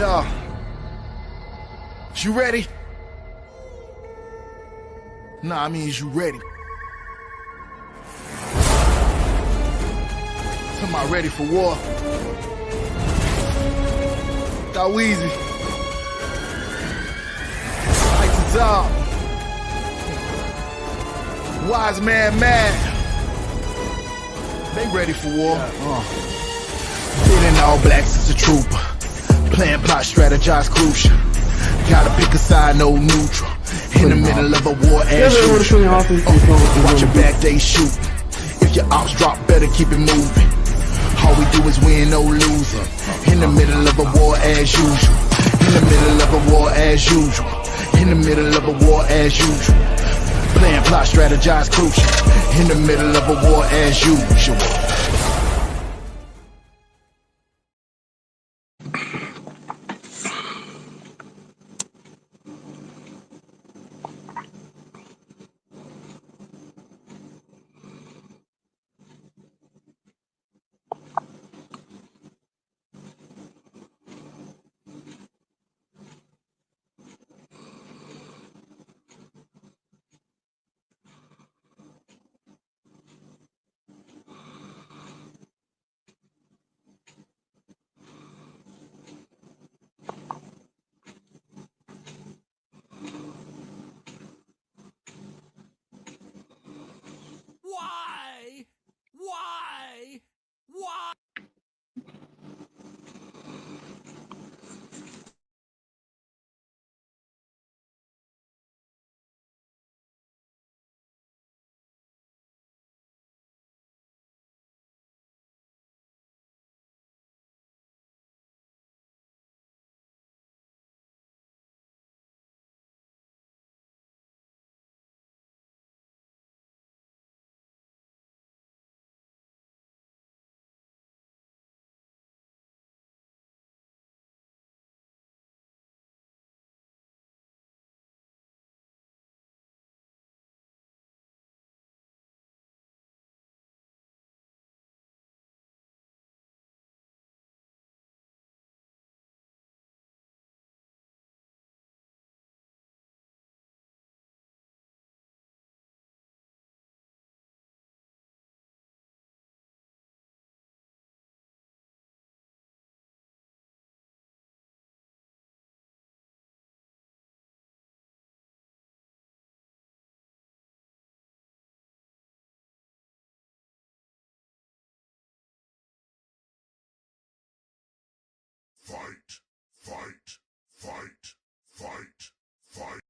Yeah. You ready? Nah, I mean, is you ready? Somebody ready for war? That Weezy. Like the dog. Wise man mad. They ready for war. Being all blacks is a trooper. Plan, plot, strategize, crucial. Gotta pick a side, no neutral. In the middle of a war as usual. Watch your back, they shoot. If your ops drop, better keep it moving. All we do is win, no losing. In the middle of a war as usual. In the middle of a war as usual. In the middle of a war as usual. Plan, plot, strategize, crucial. In the middle of a war as usual. Why? Fight, fight, fight, fight, fight.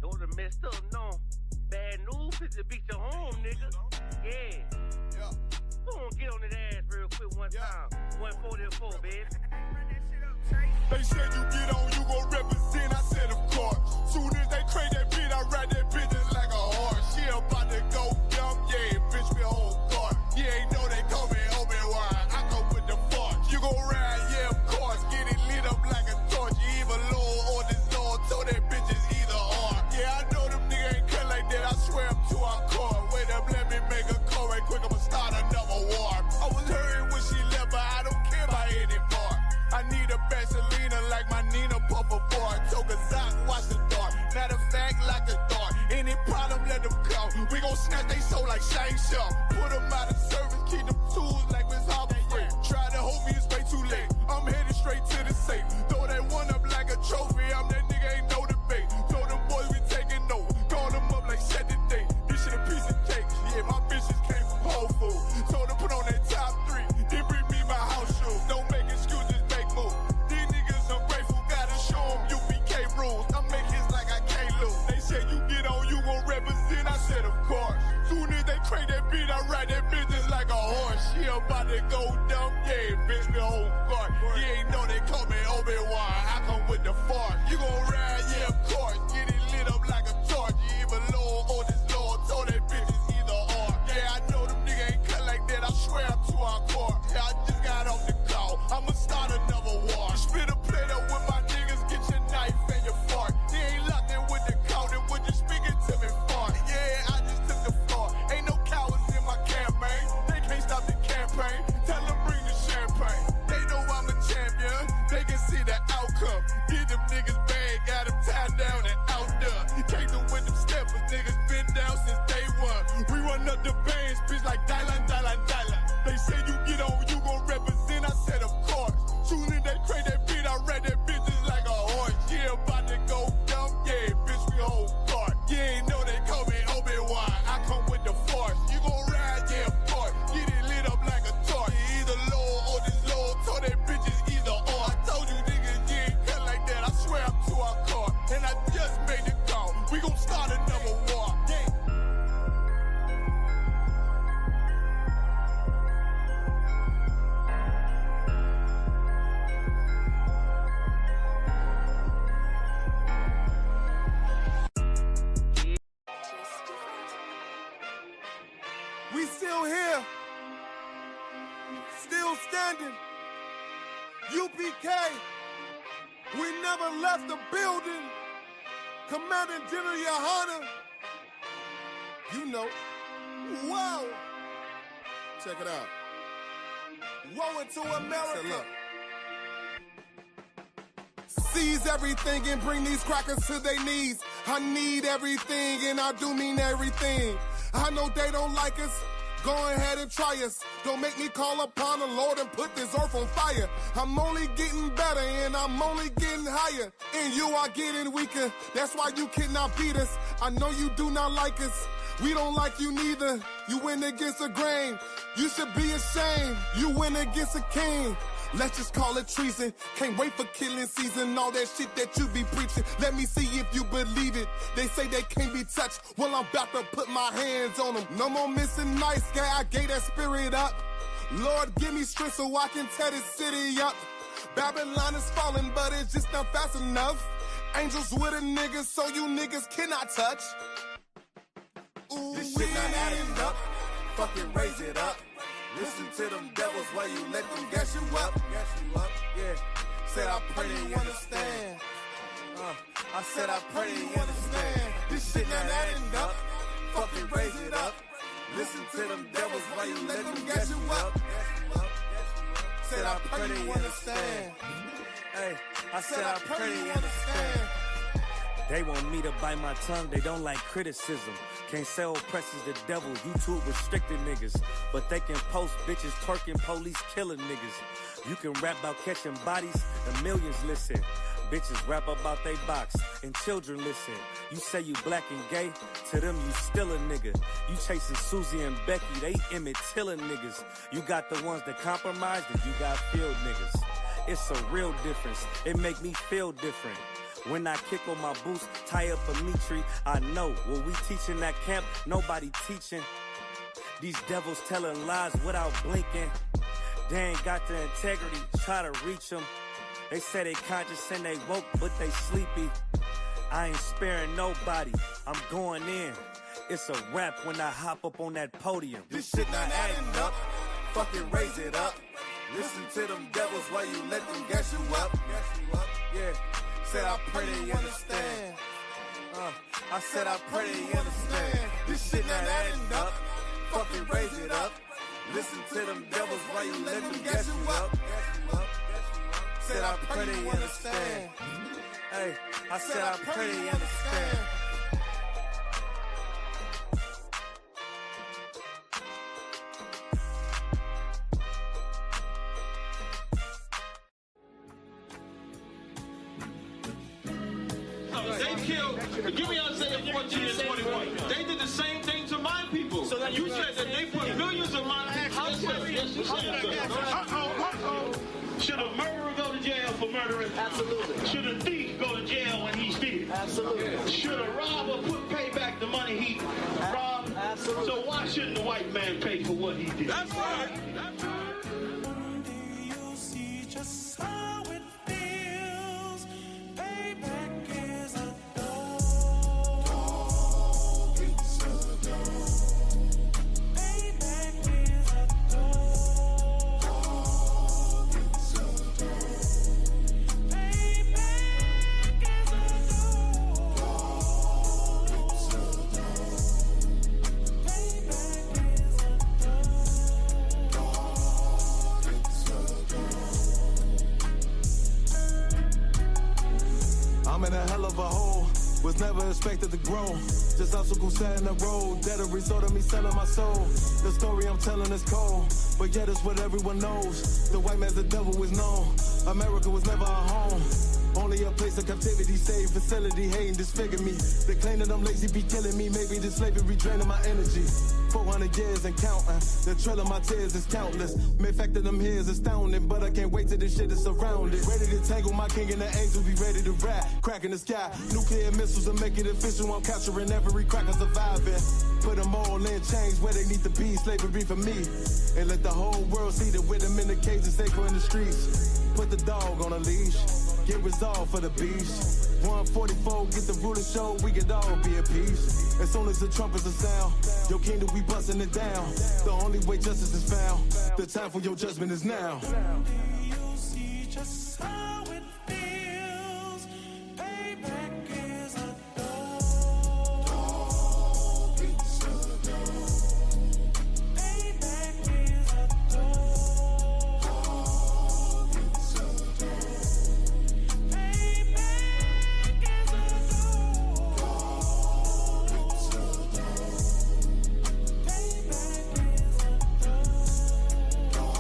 Those are messed up, no. Bad news is to beat your home, nigga. Yeah. Go on, get on that ass real quick one time. 144, baby. They said you get on, you gon' represent. I said, of course. Soon as they crank that bitch, I ride that bitch just like a horse. She about to go dumb, yeah, bitch, me whole car. You ain't know they call me Obi-Wan. I go with the force. You gon' ride, yeah, of course. Get it lit up like a torch. You even low or this Lord, so that bitch is either or. Yeah, I know them niggas ain't cut like that. I swear I'm to our core. Wait up, let me make a call right quick. I'ma start another war. I was hurting when she left, but I don't care about any part. I need a Vaseline like my Nina. about to go dumb, yeah, bitch, me whole guard. You ain't know they call me Obi-Wan, I come with the fart. You gon' ride, yeah, of course, get it lit up like a torch. You even low or this low, told that bitches either or. Yeah, I know them niggas ain't cut like that, I swear I'm too hardcore. Yeah, I just got off the call, I'ma start another war. Spit a plate up with my niggas, get your knife and your fork. They ain't locked in with the counter, would you speaking to me for? Yeah, I just took the floor, ain't no cowards in my campaign. They can't stop the campaign, tell them bring the champagne. They know I'm a champion, they can see the outcome. Get them niggas bad, got them tied down and out there. Came to with them steppers, niggas been down since day one. We run up the bands, bitch like Dylan, Dylan, Dylan. They say you get on, you gon' represent, I said of course. Soon as they crate that beat, I read that bitch just like a horse. Yeah, about to go dumb, yeah, bitch, we whole guard. You ain't know they call me Obi-Wan, I come with the force. You gon' ride, yeah, of course. Get it lit up like a torch. You either low or this low, told that bitches either or. I told you niggas, you ain't cut like that, I swear I'm too hardcore. And I just made the call, we gon' start another war. Yeah. We still here, still standing. U.P.K. We never left the building. Commanding General YAHANNA. You know. Whoa. Check it out. Woe into America. Seize everything and bring these crackers to their knees. I need everything and I do mean everything. I know they don't like us. Go ahead and try us. Don't make me call upon the Lord and put this earth on fire. I'm only getting better and I'm only getting higher. And you are getting weaker. That's why you cannot beat us. I know you do not like us. We don't like you neither. You went against the grain. You should be ashamed. You went against a king. Let's just call it treason. Can't wait for killing season. All that shit that you be preaching. Let me see if you believe it. They say they can't be touched. Well, I'm about to put my hands on them. No more missing nice guy. I gave that spirit up. Lord, give me strength so I can tear this city up. Babylon is falling, but it's just not fast enough. Angels with a nigga, so you niggas cannot touch. Ooh, this shit not adding up. Fucking raise it up. Listen to them devils while you let them gas you up. Yeah. Said I pray they understand. I said I pray they understand. This shit not adding up. Fucking raise it up. Listen to them devils while you let them gas you up. Said I pray they understand. Hey, I said I pray they understand. They want me to bite my tongue, they don't like criticism. Can't say oppressors the devil, YouTube restricted niggas. But they can post bitches twerking, police killing niggas. You can rap about catching bodies and millions listen. Bitches rap about they box and children listen. You say you black and gay, to them you still a nigga. You chasing Susie and Becky, they Emmett Tiller niggas. You got the ones that compromised and you got field niggas. It's a real difference, it make me feel different. When I kick on my boots, tie up a meat tree, I know what we teaching that camp, nobody teaching. These devils telling lies without blinking. They ain't got the integrity, try to reach them. They say they conscious and they woke, but they sleepy. I ain't sparing nobody, I'm going in. It's a rap when I hop up on that podium. This shit not adding up, fucking raise it up. Listen to them devils while you let them gas you up. Yeah. Said I pray they understand. I said I pray they understand. This shit not adding up. Fucking raise it up. Listen to them devils while you let them gas you up. Said I pray they understand. Hey, I said I pray they understand. They killed, give me Isaiah 14 and 21. They did the same thing to my people. So you said that they put millions of my actions. Should a murderer go to jail for murdering? Absolutely. Should a thief go to jail when he steals? Absolutely. Should a robber pay back the money he robbed? Absolutely. So why shouldn't the white man pay for what he did? That's right. That's right. just how it feels. Payback is a dog. It's a dog. Payback is a dog. It's a dog. Payback is a dog. It's a dog. Payback is a I'm in a hell of a hole, was never expected to grow. Just obstacle set in the road, that a result of me selling my soul. The story I'm telling is cold, but yet it's what everyone knows. The white man's the devil is known. America was never our home. Only a place of captivity, safe facility, hating disfigure me. They claim that I'm lazy, be killing me. Maybe the slavery draining my energy. 400 years and counting. The trail of my tears is countless. Main fact that I'm here is astounding, but I can't wait till this shit is surrounded. Ready to tangle my king and the angels, be ready to rap. Crack in the sky, nuclear missiles and make it official. I'm capturing every cracker surviving. Put them all in chains where they need to be. Slavery for me. And let the whole world see that with them in the cage is safer in the streets. Put the dog on a leash. Get resolved for the beast. 144, get the ruler show, we could all be at peace. As soon as the trumpets are sound, your kingdom, we busting it down. The only way justice is found, the time for your judgment is now. you'll see just how it feels. Payback is a dog. It's a dog. Payback is a dog. It's a dog. Payback is a dog. It's a dog. Payback is a dog.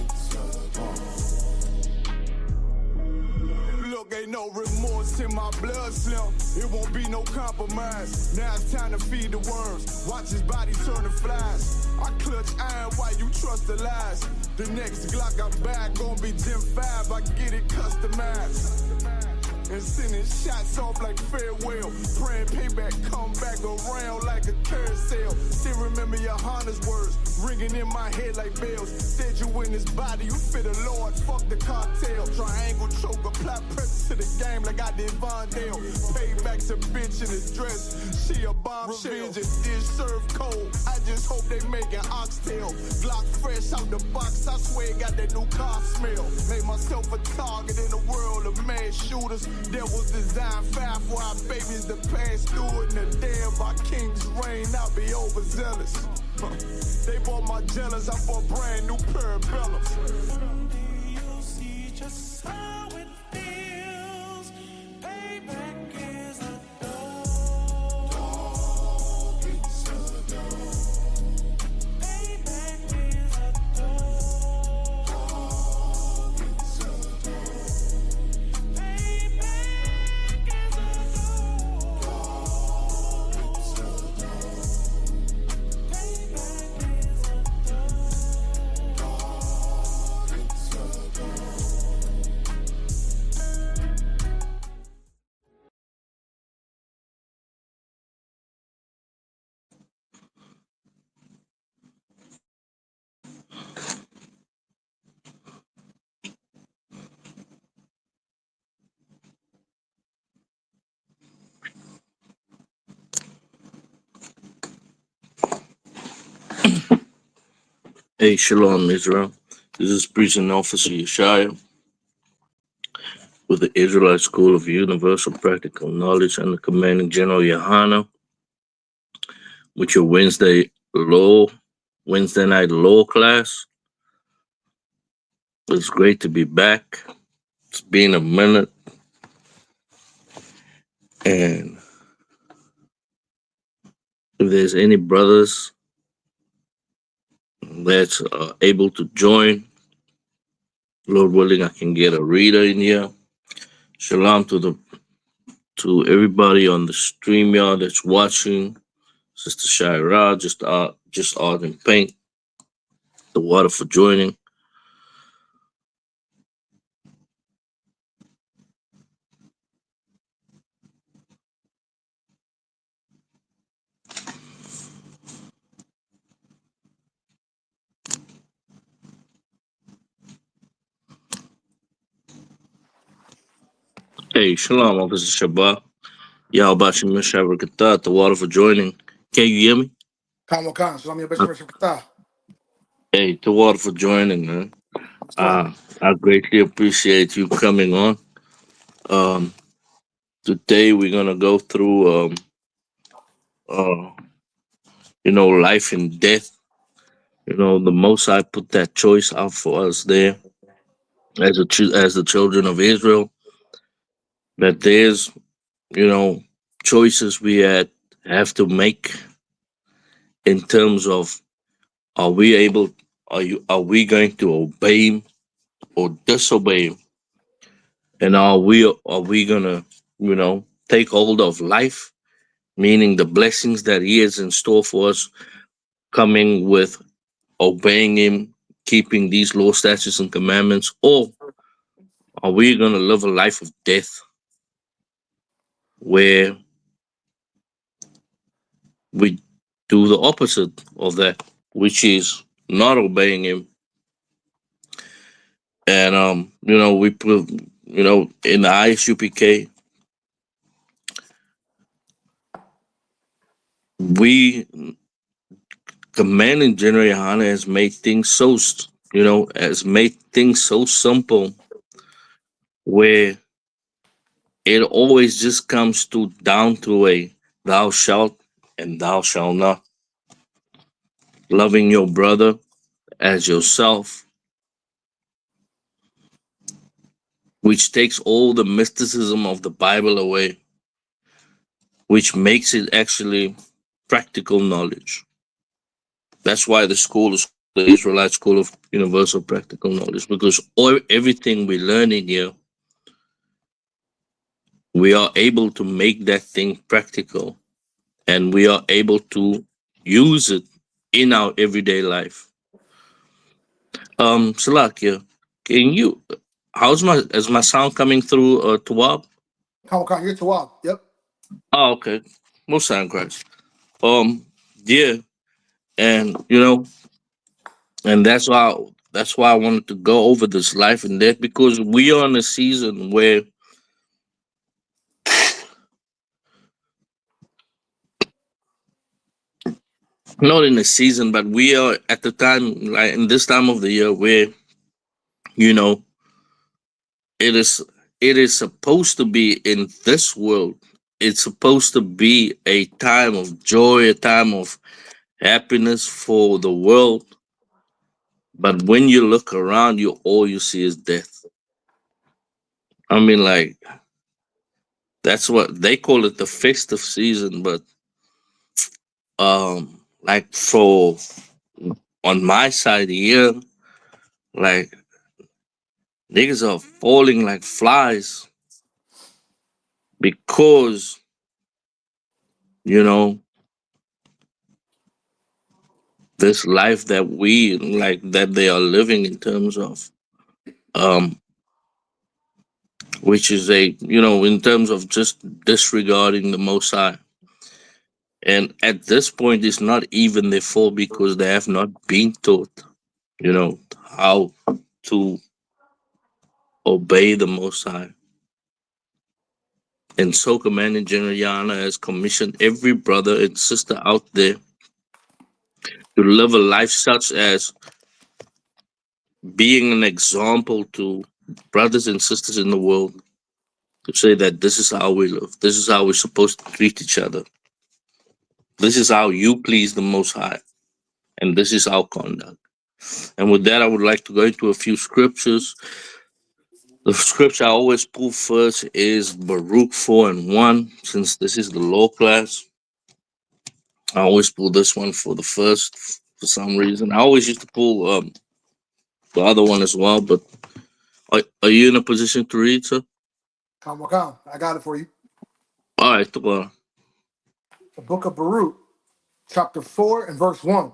It's a dog. Look, ain't no remorse in my blood slim. It won't be no compromise. Now it's time to feed the worms. Watch his body turn to flies. I clutch iron while you trust the lies. The next Glock I buy gon' be Gen 5. I get it customized. And sending shots off like farewell. Praying payback come back around like a carousel. Still remember YAHANNA's words ringing in my head like bells. Said you in his body, you fit a Lord, fuck the cartel. Triangle choke, apply pressure to the game like I did Vondale. Payback's a bitch in a dress, she a bombshell. Revenge is dish served cold, I just hope they making oxtail. Glock fresh out the box, I swear it got that new car smell. Made myself a target in the world of mad shooters. That was designed fast for our babies to pass through it. And the day of our king's reign, I'll be overzealous. They bought my jealous, I bought brand new parabellums. You'll see just how it feels. Payback is a dog. It's a dog. Payback is a dog. It's a dog. Payback is a dog. It's a dog. Payback is a dog. It's a dog. Hey, Shalom, Israel. This is Prison Officer Yeshaya with the Israelite School of Universal Practical Knowledge and the Commanding General YAHANNA with your Wednesday night law class. It's great to be back. It's been a minute. And if there's any brothers that's able to join, Lord willing, I can get a reader in here. Shalom to everybody on the StreamYard that's watching. Sister Shira, just Art and Paint, the water for joining. Hey, Shalom, Officer Shabbat. Yahweh Shabbat, the water for joining. Can you hear me? Kamo Khan, Shalom Yabashim Shabbat. Hey, the water for joining, man. I greatly appreciate you coming on. Today we're gonna go through life and death. The Most High put that choice out for us there as the children of Israel. That there's choices we have to make in terms of are we going to obey him or disobey him, and are we gonna take hold of life, meaning the blessings that he has in store for us, coming with obeying him, keeping these law, statutes, and commandments, or are we gonna live a life of death where we do the opposite of that, which is not obeying him? And we put in the I.S.U.P.K, we commanding General YAHANNA has made things so simple, where it always just comes down to a thou shalt and thou shalt not, loving your brother as yourself, which takes all the mysticism of the Bible away, which makes it actually practical knowledge. That's why the school is the Israelite School of Universal Practical Knowledge, because everything we learn in here, we are able to make that thing practical, and we are able to use it in our everyday life. Salakia, is my sound coming through, Tawab? Kamo Khan, you're Tawab. Yep. Oh, okay. Most sound Christ. Yeah, and and that's why I wanted to go over this life and death, because we are in a season where not in a season, but we are at the time, like in this time of the year, where it is supposed to be in this world. It's supposed to be a time of joy, a time of happiness for the world. But when you look around, all you see is death. I mean, like, that's what they call it, the festive season. But like on my side here, like, niggas are falling like flies because this life that they are living, in terms of which is in terms of just disregarding the Most High. And at this point, it's not even their fault, because they have not been taught how to obey the Most High. And so Commanding General YAHANNA has commissioned every brother and sister out there to live a life such as being an example to brothers and sisters in the world, to say that this is how we live, this is how we're supposed to treat each other, this is how you please the Most High, and this is our conduct. And with that, I would like to go into a few scriptures. The scripture I always pull first is Baruch 4:1, since this is the law class. I always pull this one for the first, for some reason. I always used to pull the other one as well, but are you in a position to read, sir? Kamo Khan, I got it for you. All right, well, The book of Baruch, chapter 4 and verse 1.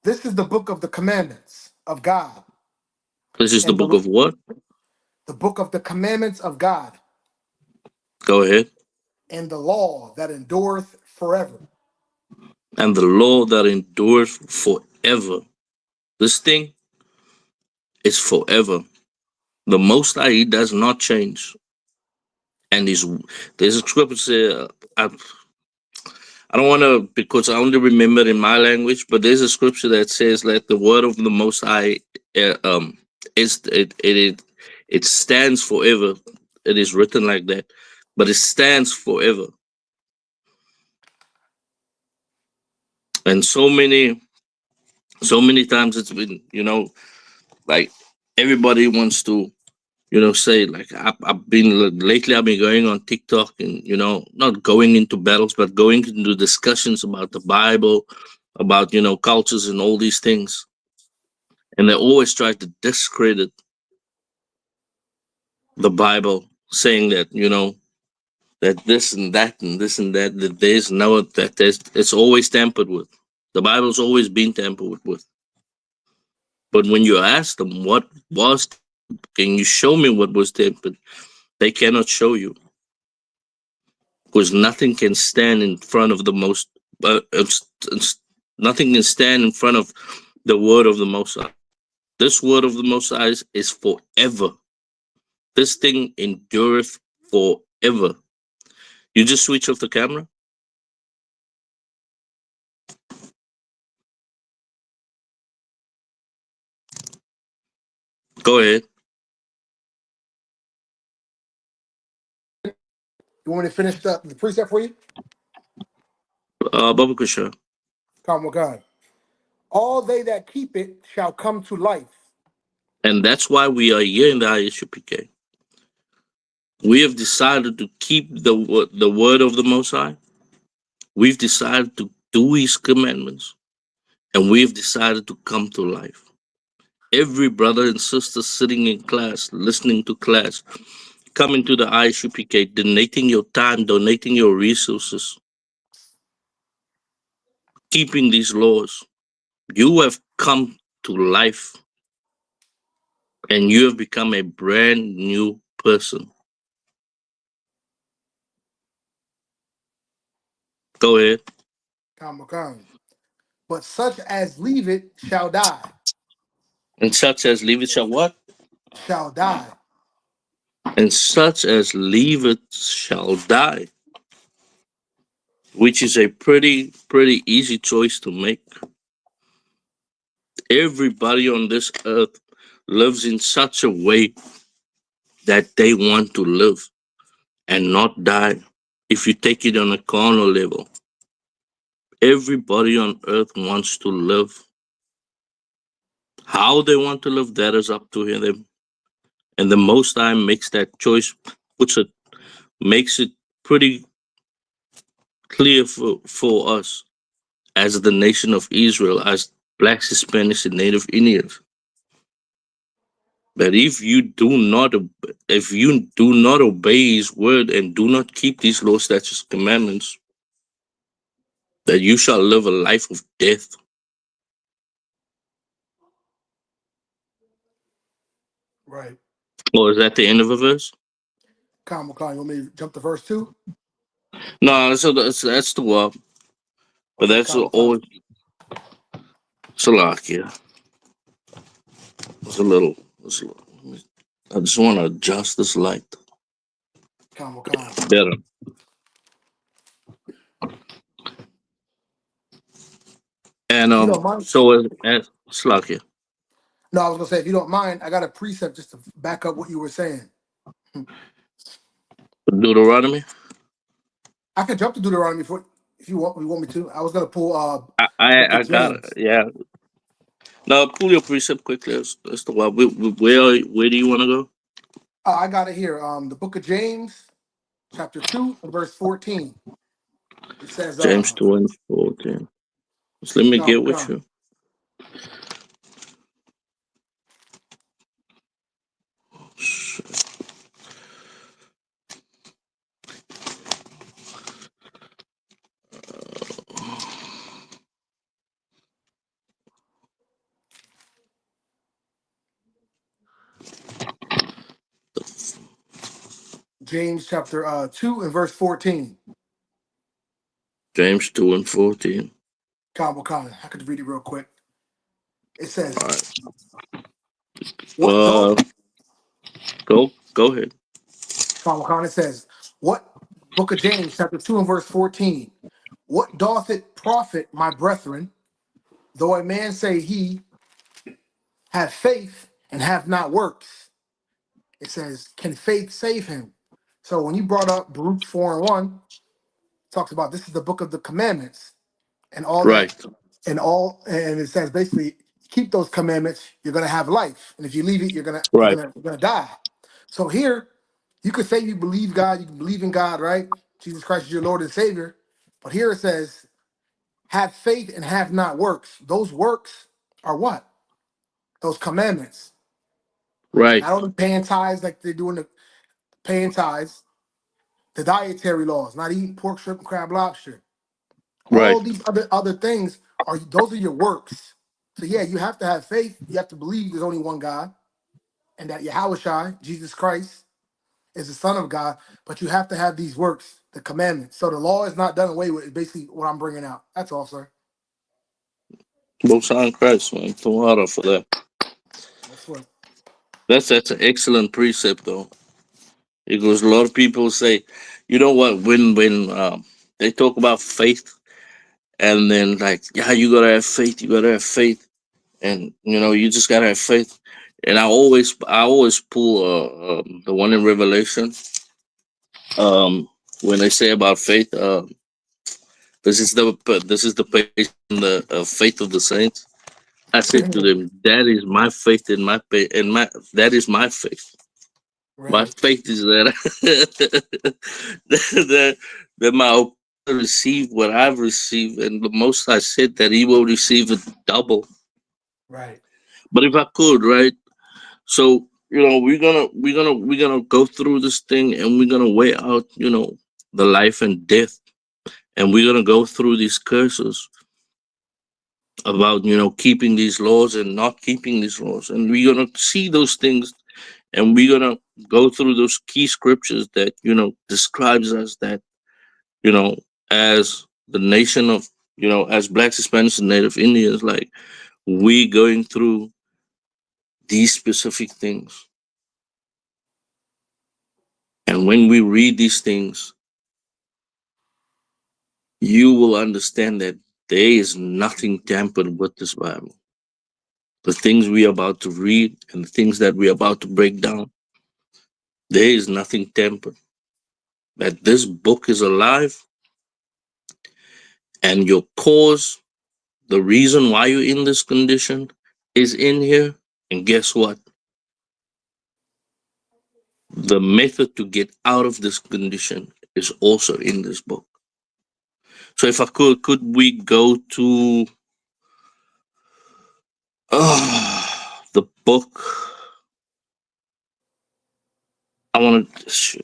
This is the book of the commandments of God. this is the And book of what? the book of the commandments of God, Go ahead. and the law that endureth forever. And the law that endures forever. This thing is forever. The Most High, he does not change. And there's a scripture. I don't want to, because I only remember it in my language, but there's a scripture that says, "Let the word of the Most High is it stands forever." It is written like that, but it stands forever. And so many times it's been, like everybody wants to, say like I've been lately. I've been going on TikTok and not going into battles, but going into discussions about the Bible, about cultures and all these things, and they always try to discredit the Bible, saying that that this and that and this and that, that it's always tampered with. The Bible's always been tampered with. But when you ask them what was, can you show me what was tampered? They cannot show you, because nothing can stand in front of the most. Nothing can stand in front of the word of the Most High. This word of the Most High is forever. This thing endureth forever. You just switch off the camera. Go ahead. You want me to finish the precept for you? Baba Kusha. Come with God. All they that keep it shall come to life. And that's why we are here in the I.S.U.P.K. We have decided to keep the word of the Most High. We've decided to do His commandments, and we've decided to come to life. Every brother and sister sitting in class, listening to class, coming to the I.S.U.P.K, donating your time, donating your resources, keeping these laws. You have come to life, and you have become a brand new person. Go ahead. Come with God. But such as leave it shall die. And such as leave it shall what? Shall die. And such as leave it shall die. Which is a pretty easy choice to make. Everybody on this earth lives in such a way that they want to live and not die. If you take it on a carnal level, everybody on earth wants to live. How they want to live, that is up to them. And the Most High makes that choice, makes it pretty clear for us as the nation of Israel, as blacks, Hispanics, and Native Indians. That if you do not obey His word and do not keep these laws, statutes, commandments, that you shall live a life of death. Right. Or is that the end of a verse? Come with God. You want me to jump to verse 2? No, so that's the one. But Okay, that's always Salakia. It's a little. I just want to adjust this light. Come with God. Better. And If you don't mind. so as Salakia. No, I was gonna say, if you don't mind, I got a precept just to back up what you were saying. Deuteronomy. I could jump to Deuteronomy if you want me to. I was gonna pull I got it. Yeah. Now pull your precept quickly. That's the one. Where do you want to go? I got it here. The book of James, chapter 2, and verse 14. It says, James 2:14. Just let me get with you. James chapter 2 and verse 14. James 2:14. Khan, I could read it real quick. It says, All right. Go ahead. Khan, it says, What book of James, chapter 2 and verse 14. What doth it profit, my brethren, though a man say he have faith and have not works? It says, can faith save him? So when you brought up Baruch 4 and 1, talks about this is the book of the commandments and all that, Right. and it says basically keep those commandments, you're gonna have life. And if you leave it, Right. you're gonna die. So here you could say you believe God, you can believe in God, right? Jesus Christ is your Lord and Savior. But here it says, have faith and have not works. Those works are what? Those commandments. Right. Not only paying tithes like they're doing the paying tithes, the dietary laws, not eating pork, shrimp, and crab, lobster. Right. All these other things are those are your works. So yeah, you have to have faith. You have to believe there's only one God and that Yahweh Jesus Christ, is the Son of God. But you have to have these works, the commandments. So the law is not done away with. Is basically what I'm bringing out. That's all, sir. Most High in Christ, man. Too hard for that. That's what. That's an excellent precept, though, because a lot of people say, you know what, when they talk about faith, and then like, yeah, you gotta have faith, you gotta have faith, and you just gotta have faith. And I always pull the one in Revelation, when they say about faith. This is the page in the faith of the saints. I said to them, that is my faith in my faith, and that is my faith. My Right. faith is that that, that my opponent receive what I've received, and the Most I said that He will receive it double. Right. But if I could, right? So we're gonna go through this thing, and we're gonna weigh out the life and death, and we're gonna go through these curses about keeping these laws and not keeping these laws, and we're gonna see those things, and we're gonna go through those key scriptures that describes us, that you know as the nation of as blacks, Hispanics, and Native Indians, like we going through these specific things. And when we read these things, you will understand that there is nothing tampered with this Bible. The things we are about to read and the things that we are about to break down, there is nothing tampered. That this book is alive, and your cause, the reason why you're in this condition, is in here. And guess what? The method to get out of this condition is also in this book. So if I could we go to the book? I want to.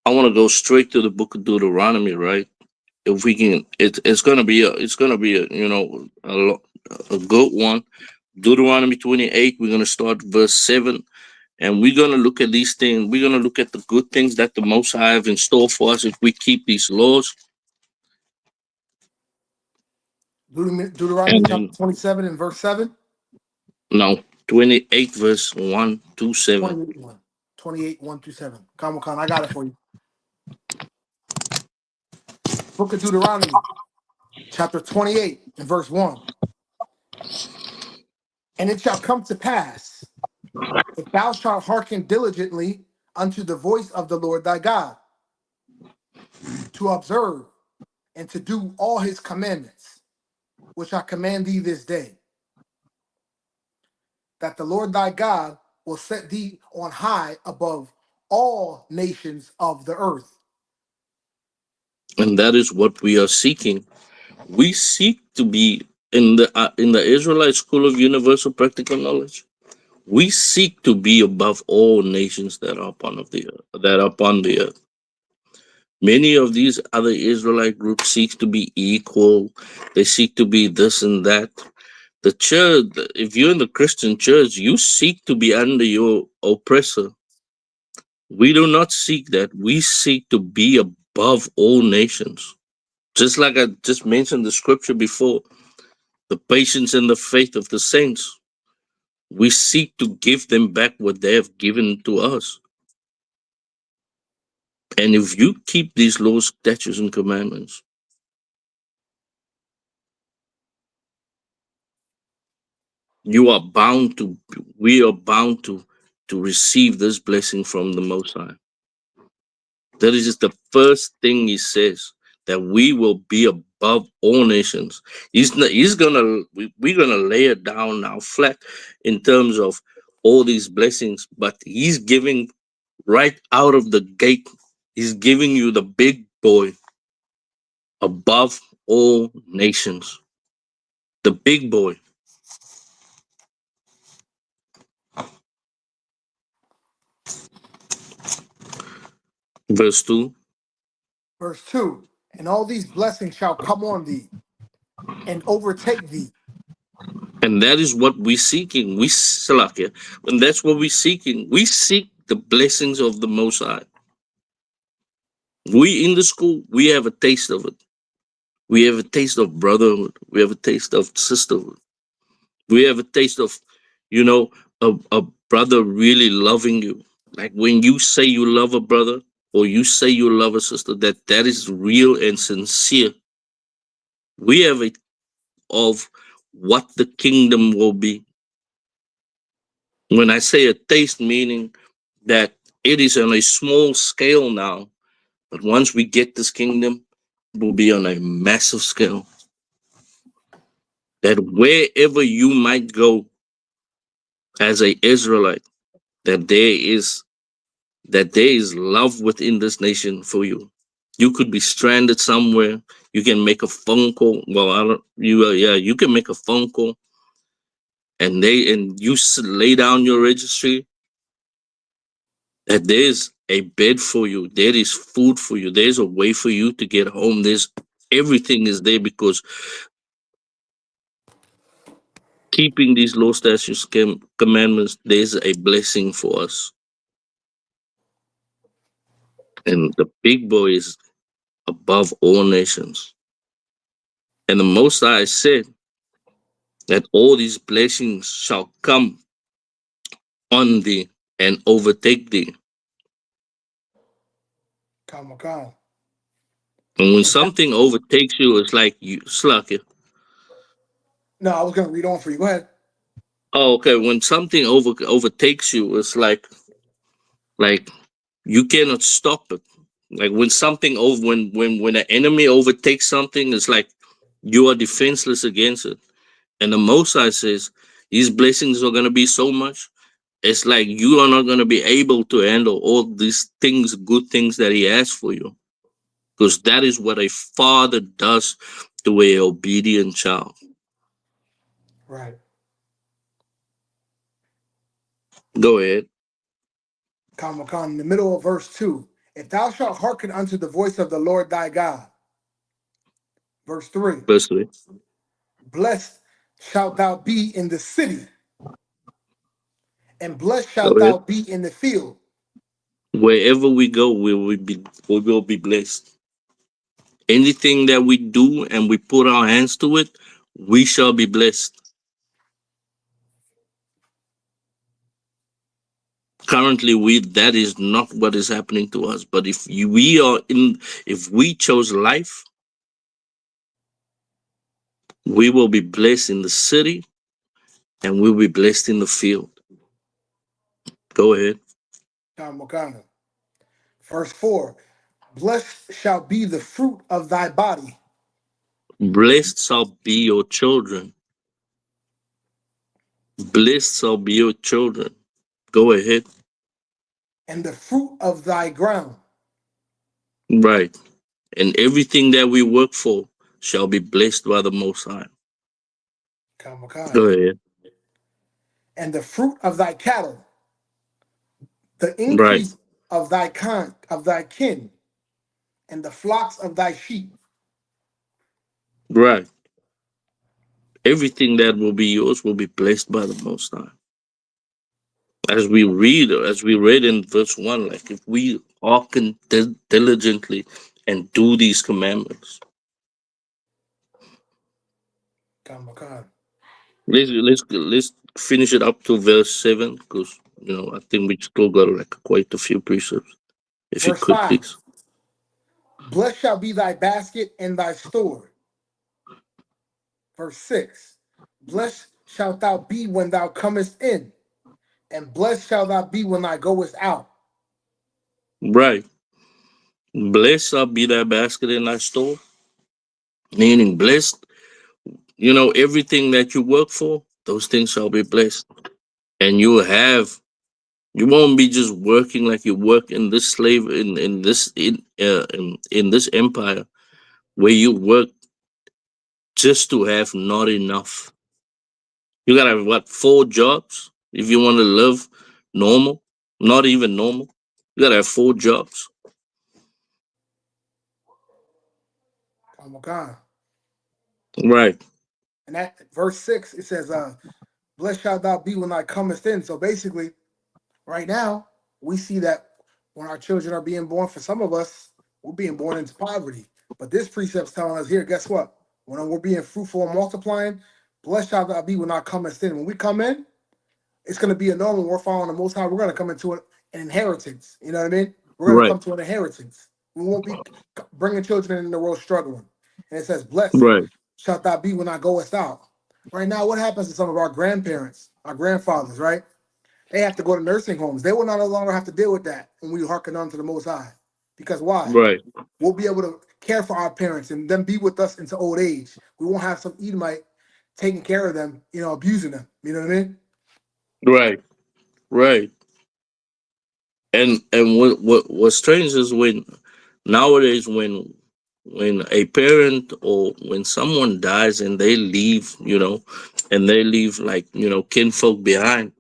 I want to go straight to the book of Deuteronomy, right? If we can, it's gonna be a good one. Deuteronomy 28. We're gonna start verse 7, and we're gonna look at these things. We're gonna look at the good things that the Most High have in store for us if we keep these laws. Deuteronomy And chapter then 27 and verse 7. no, 28 verse 1 to 7. 28 1. 28 1 through 7. Come on, I got it for you. Book of Deuteronomy, chapter 28 and verse 1. And it shall come to pass, if thou shalt hearken diligently unto the voice of the Lord thy God, to observe and to do all his commandments, which I command thee this day, that the Lord thy God will set thee on high above all nations of the earth. And that is what we are seeking. We seek to be in the Israelite School of Universal Practical Knowledge. We seek to be above all nations that are upon the earth. Many of these other Israelite groups seek to be equal. They seek to be this and that. The church, if you're in the Christian church, you seek to be under your oppressor. We do not seek that. We seek to be above all nations. Just like I just mentioned the scripture before, the patience and the faith of the saints. We seek to give them back what they have given to us. And if you keep these laws, statutes, and commandments, you are bound to, we are bound to receive this blessing from the Most High. That is just the first thing he says, that we will be above all nations. We're gonna lay it down now flat in terms of all these blessings, but he's giving right out of the gate, he's giving you the big boy above all nations. The big boy. Verse 2. Verse 2, and all these blessings shall come on thee and overtake thee. And that is what we're seeking. And that's what we're seeking. We seek the blessings of the Most High. We in the school, we have a taste of it. We have a taste of brotherhood. We have a taste of sisterhood. We have a taste of, a brother really loving you. Like when you say you love a brother or you say you love a sister, that is real and sincere. We have a of what the kingdom will be. When I say a taste, meaning that it is on a small scale now, but once we get this kingdom, it will be on a massive scale. That wherever you might go as a Israelite, that there is love within this nation for you. You could be stranded somewhere. You can make a phone call. Well, you can make a phone call, and you lay down your registry. That there's a bed for you, there is food for you, there's a way for you to get home. Everything is there, because keeping these law, statutes, commandments, there's a blessing for us. And the big boy is above all nations. And the Most High said that all these blessings shall come on thee and overtake thee. Come on. And when something overtakes you, it's like you slack it. No, I was going to read on for you. Go ahead. Oh, okay. When something overtakes you, it's like you cannot stop it. Like when something when an enemy overtakes something, it's like you are defenseless against it. And the Most High says these blessings are going to be so much. It's like you are not going to be able to handle all these things, good things that He has for you, because that is what a father does to an obedient child. Right. Go ahead. In the middle of verse 2, if thou shalt hearken unto the voice of the Lord thy God. Verse 3. Verse 3. Blessed shalt thou be in the city, and blessed Go shalt ahead. thou be in the field. Wherever we go, we will be blessed. Anything that we do and we put our hands to it, we shall be blessed. Currently, that is not what is happening to us. But if we chose life, we will be blessed in the city and we'll be blessed in the field. Go ahead. Verse 4, blessed shall be the fruit of thy body. Blessed shall be your children. Blessed shall be your children. Go ahead. And the fruit of thy ground. Right. And everything that we work for shall be blessed by the Most High. Go ahead. And the fruit of thy cattle, the increase of thy kin, and the flocks of thy sheep. Right. Everything that will be yours will be blessed by the Most High. As we read in verse 1, like if we hearken diligently and do these commandments. Let's finish it up to verse 7, because I think we still got like quite a few precepts. If Verse you could, 5, please. Blessed shall be thy basket and thy store. Verse 6. Blessed shalt thou be when thou comest in, and blessed shalt thou be when thou goest out. Right. Blessed shall be thy basket in thy store. Meaning blessed, everything that you work for, those things shall be blessed. And you won't be just working like you work in this slave in this empire where you work just to have not enough. You gotta have what, 4 jobs if you want to live normal, not even normal. You gotta have 4 jobs. Oh my God. Right. And that verse 6, it says, blessed shalt thou be when thou comest in. So basically, right now, we see that when our children are being born, for some of us, we're being born into poverty. But this precept's telling us here, guess what? When we're being fruitful and multiplying, blessed shalt thou be when thou comest in. When we come in, it's going to be a normal. We're following the Most High. We're going to come into an inheritance. You know what I mean? We're going to Right. come to an inheritance. We won't be bringing children in the world struggling. And it says, blessed Right. shalt thou be when thou goest out. Right now, what happens to some of our grandparents, our grandfathers, right? They have to go to nursing homes. They will no longer have to deal with that when we hearken on to the Most High. Because why? Right. We'll be able to care for our parents and them be with us into old age. We won't have some Edomite taking care of them, abusing them. You know what I mean? Right. Right. And what's strange is when nowadays when a parent or when someone dies and they leave, and they leave like, kinfolk behind.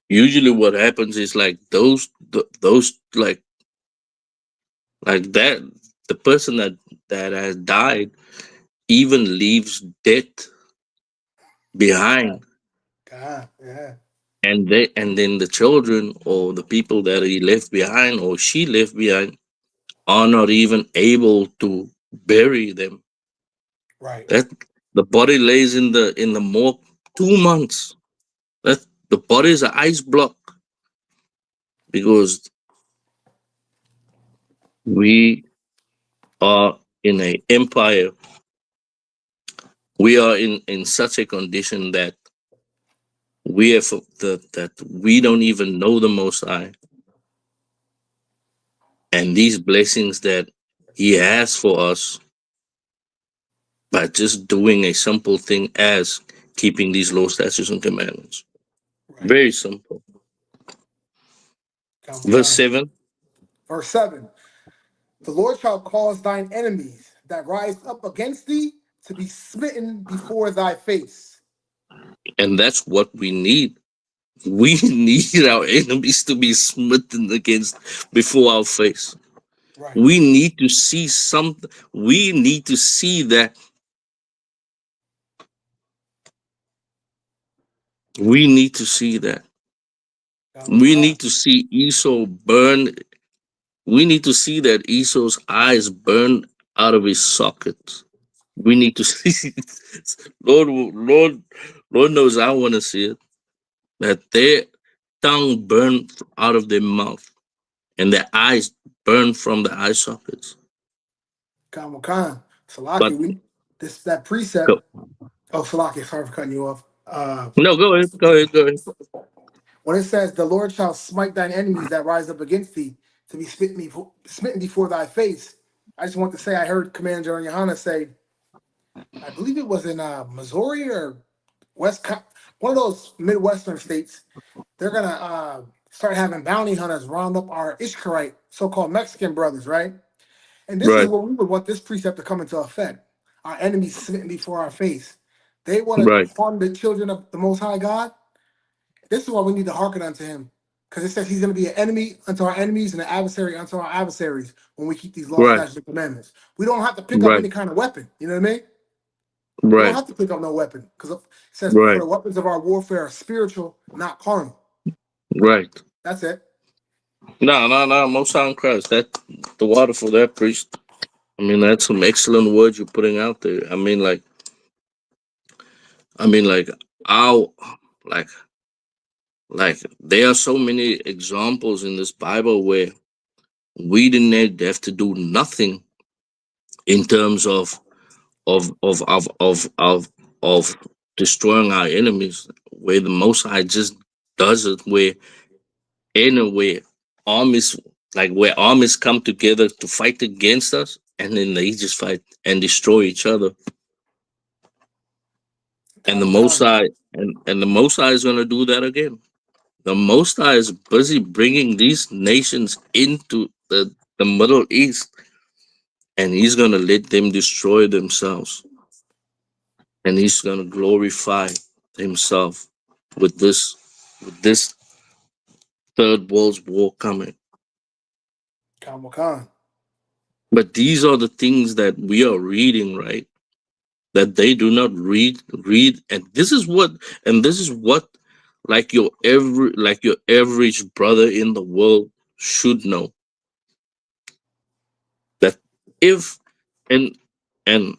Usually what happens is like those like that the person that has died even leaves debt behind, God, yeah. and then the children or the people that he left behind or she left behind are not even able to bury them. Right. That the body lays in the morgue 2 months. That the body is an ice block because we are in a empire. We are in such a condition that we have that we don't even know the Most High, and these blessings that He has for us by just doing a simple thing as keeping these law, statutes, and commandments. Right. Very simple. Come Verse on. 7, Verse 7. The Lord shall cause thine enemies that rise up against thee to be smitten before thy face. and that's what we need. We need our enemies to be smitten against before our face. Right. We need to see something. We need to see that. We need to see that. We need to see Esau burn. We need to see that Esau's eyes burn out of his sockets. We need to see. Lord knows I want to see it. That their tongue burn out of their mouth and their eyes burn from the eye sockets. Khan. But Salaki, that precept. go, Oh, Salaki, sorry for cutting you off. no, go ahead, go ahead. When it says, the Lord shall smite thine enemies that rise up against thee to be smitten before thy face. I just want to say, I heard Commander YAHANNA say, I believe it was in Missouri or one of those Midwestern states. They're going to start having bounty hunters round up our Ishkarite, so-called Mexican brothers, right? And this is Right, where we would want this precept to come into effect. Our enemies smitten before our face. They want to right, harm the children of the Most High God. This is why we need to hearken unto him. Because it says he's going to be an enemy unto our enemies and an adversary unto our adversaries when we keep these law, right, statutes, and commandments. We don't have to pick up right, any kind of weapon. You know what I mean? We don't right, have to pick up no weapon. Because it says, for right, the weapons of our warfare are spiritual, not carnal. right. That's it. No. Most High in Christ. That the water for that priest. I mean, that's some excellent words you're putting out there. I mean, our like, like there are so many examples in this Bible where We didn't have to do nothing in terms of destroying our enemies, where the Most High just does it, where anywhere armies, like where armies come together to fight against us, and then they just fight and destroy each other. And the Most High, and the Most High is going to do that again. The Most High is busy bringing these nations into the Middle East, and He's going to let them destroy themselves, and He's going to glorify Himself with this third world war coming. But these are the things that we are reading, right? That they do not read, and this is what like your average brother in the world should know. That if and and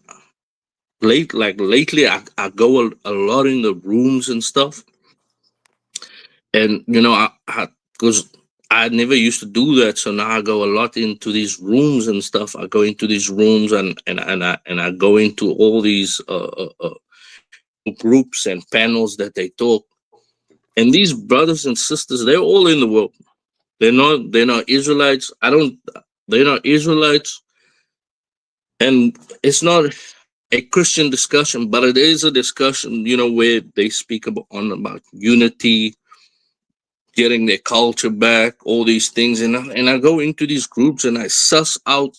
lately I go a lot in the rooms and stuff, and I because I never used to do that, so now I go a lot into these rooms and stuff. I go into these rooms and I go into all these groups and panels that they talk. And these brothers and sisters, they're all in the world. They're not Israelites. They're not Israelites. And it's not a Christian discussion, but it is a discussion, where they speak about unity, getting their culture back, all these things. And I go into these groups and I suss out,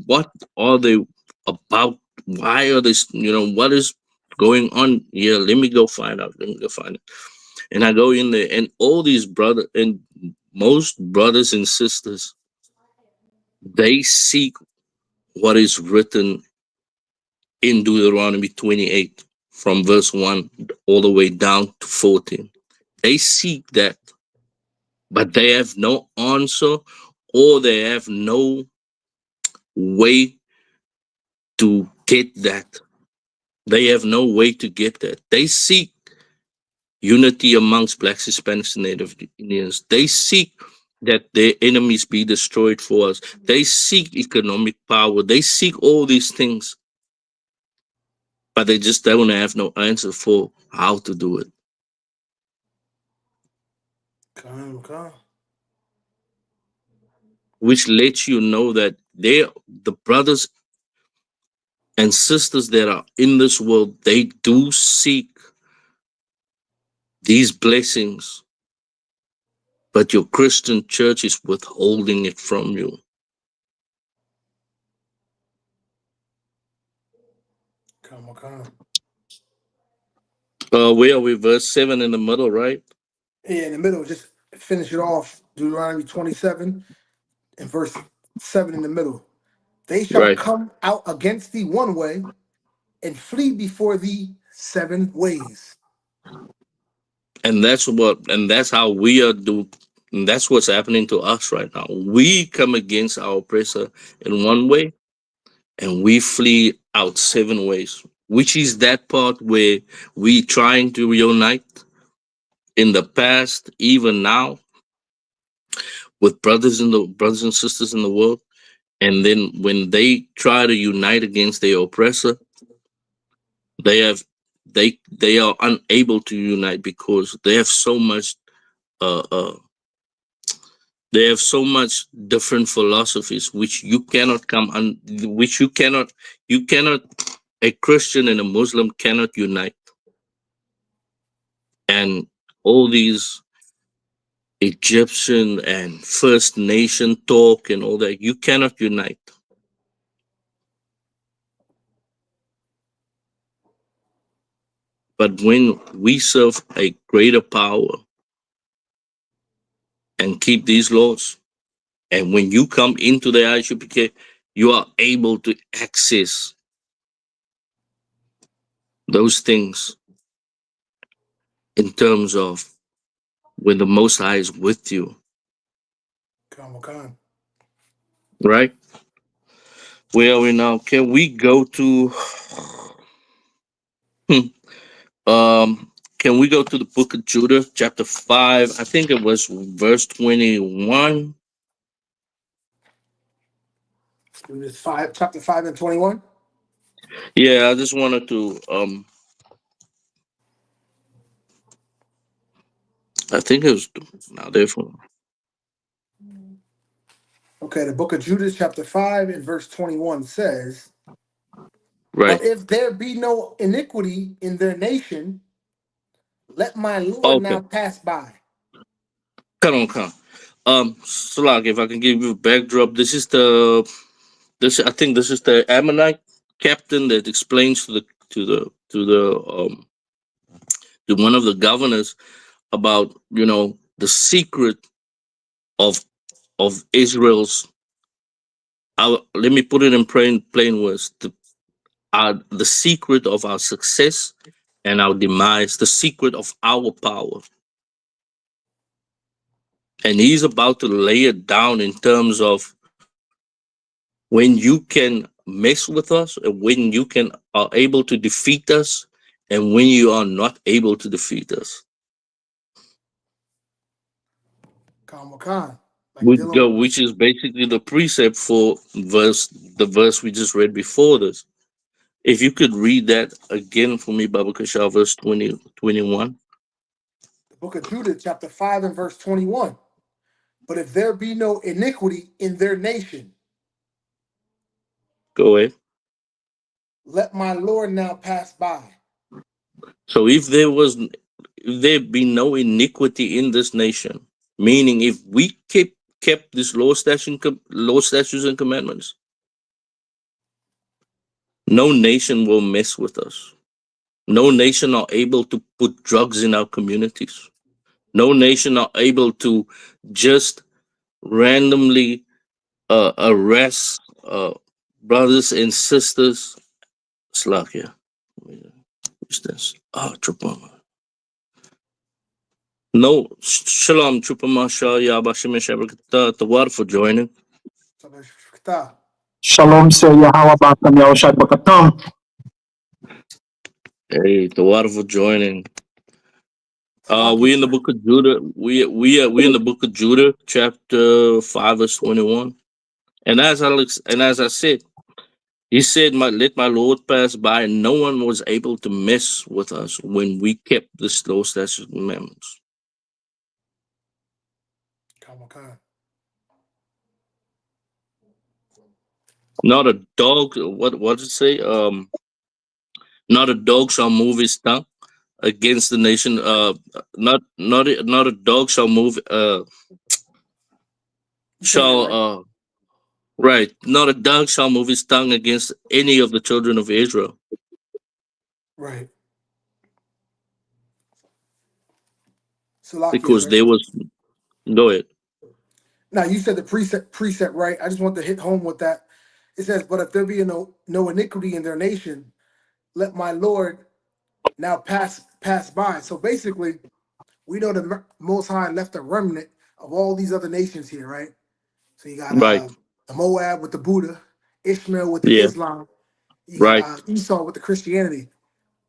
what are they about? Why are this, what is going on here? Let me go find out. And I go in there, and all these brothers and most brothers and sisters, they seek what is written in Deuteronomy 28 from verse 1 all the way down to 14. They seek that, but they have no answer, or they have no way to get that. They have no way to get that. They seek unity amongst Blacks, Hispanics, and Native Indians. They seek that their enemies be destroyed for us. They seek economic power. They seek all these things, but they just don't have no answer for how to do it. Which lets you know that the brothers and sisters that are in this world, they do seek these blessings, but your Christian church is withholding it from you. Where are we? Verse 7 in the middle, right? Yeah, in the middle, just finish it off. Deuteronomy 27 and verse 7 in the middle. They shall Right. come out against thee one way and flee before thee 7 ways. And that's how we are and that's what's happening to us right now. We come against our oppressor in one way, and we flee out 7 ways, which is that part where we trying to reunite in the past, even now, with brothers and sisters in the world. And then when they try to unite against their oppressor, they are unable to unite because they have so much they have so much different philosophies which you cannot a Christian and a Muslim cannot unite. And all these Egyptian and First Nation talk and all that, you cannot unite. But when we serve a greater power and keep these laws, and when you come into the I.S.U.P.K, you are able to access those things in terms of when the Most High is with you. Right? Where are we now? Can we go to can we go to the book of Judah, chapter 5? I think it was verse 21. It's chapter 5 and 21. Yeah, I just wanted to I think it was now therefore. Okay, the book of Judas, chapter 5 and verse 21 says, Right. but if there be no iniquity in their nation, let my Lord Okay. now pass by. Come on. Slag, if I can give you a backdrop, I think this is the Ammonite captain that explains to one of the governors about the secret of Israel's. Let me put it in plain words. The secret of our success and our demise, the secret of our power. And he's about to lay it down in terms of when you can mess with us and when you are able to defeat us and when you are not able to defeat us. Khan. Which is basically the precept for the verse we just read before this. If you could read that again for me, Baba Kashal, verse 21. The book of Judah, chapter 5 and verse 21. But if there be no iniquity in their nation, Go ahead. let my Lord now pass by. So if there be no iniquity in this nation, meaning if we kept this law, statutes, and commandments, no nation will mess with us. No nation are able to put drugs in our communities. No nation are able to just randomly arrest brothers and sisters. Slakia. What's this? Trupama. No, Shalom, Trupama Shah, Yabashim Shabakata, the word for joining. Shalom say Yahweh Bakam Yahushai Bakatam. Hey, the word for joining. We in the book of Judah. We in the book of Judah, chapter 5, verse 21. And as I said, he said, let my Lord pass by, and no one was able to mess with us when we kept the slow statutes and commandments. Not a dog. What does it say? Not a dog shall move his tongue against the nation. Not a dog shall move. Right. Not a dog shall move his tongue against any of the children of Israel. Right. Because there was. Go ahead. Now you said the precept right. I just want to hit home with that. It says, but if there be no iniquity in their nation, let my Lord now pass by. So basically, we know the Most High left a remnant of all these other nations here, right? So you got the Moab with the Buddha, Ishmael with the Islam, you got Esau with the Christianity.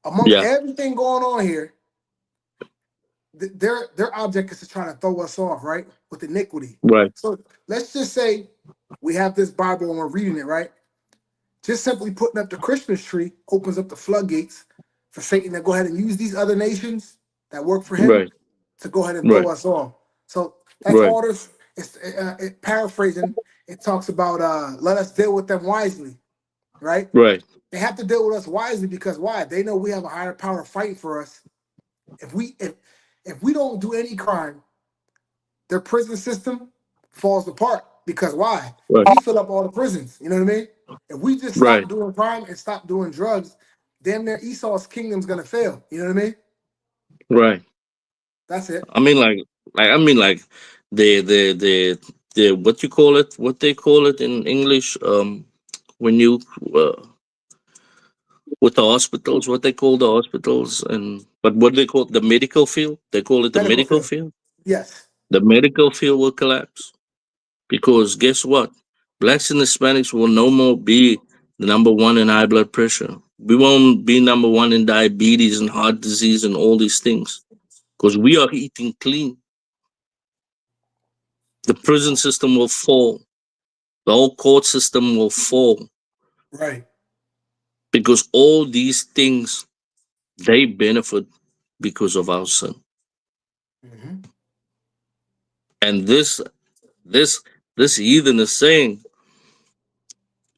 Among everything going on here, their object is to try to throw us off, right? With iniquity. Right. So let's just say we have this Bible and we're reading it, right? Just simply putting up the Christmas tree opens up the floodgates for Satan to go ahead and use these other nations that work for him to go ahead and throw us off. So that's all this. It's paraphrasing. It talks about let us deal with them wisely, right? Right. They have to deal with us wisely because why? They know we have a higher power fighting for us. If we don't do any crime, their prison system falls apart because why? We fill up all the prisons. You know what I mean? If we just stop doing crime and stop doing drugs, damn near Esau's kingdom's gonna fail. You know what I mean? Right. That's it. I mean, the what you call it? What they call it in English? When you with the hospitals, what they call the hospitals, but what they call the medical field? They call it the medical field. Yes. The medical field will collapse because guess what? Blacks and Hispanics will no more be the number one in high blood pressure. We won't be number one in diabetes and heart disease and all these things because we are eating clean. The prison system will fall. The whole court system will fall Right. because all these things they benefit because of our sin. Mm-hmm. And this heathen is saying,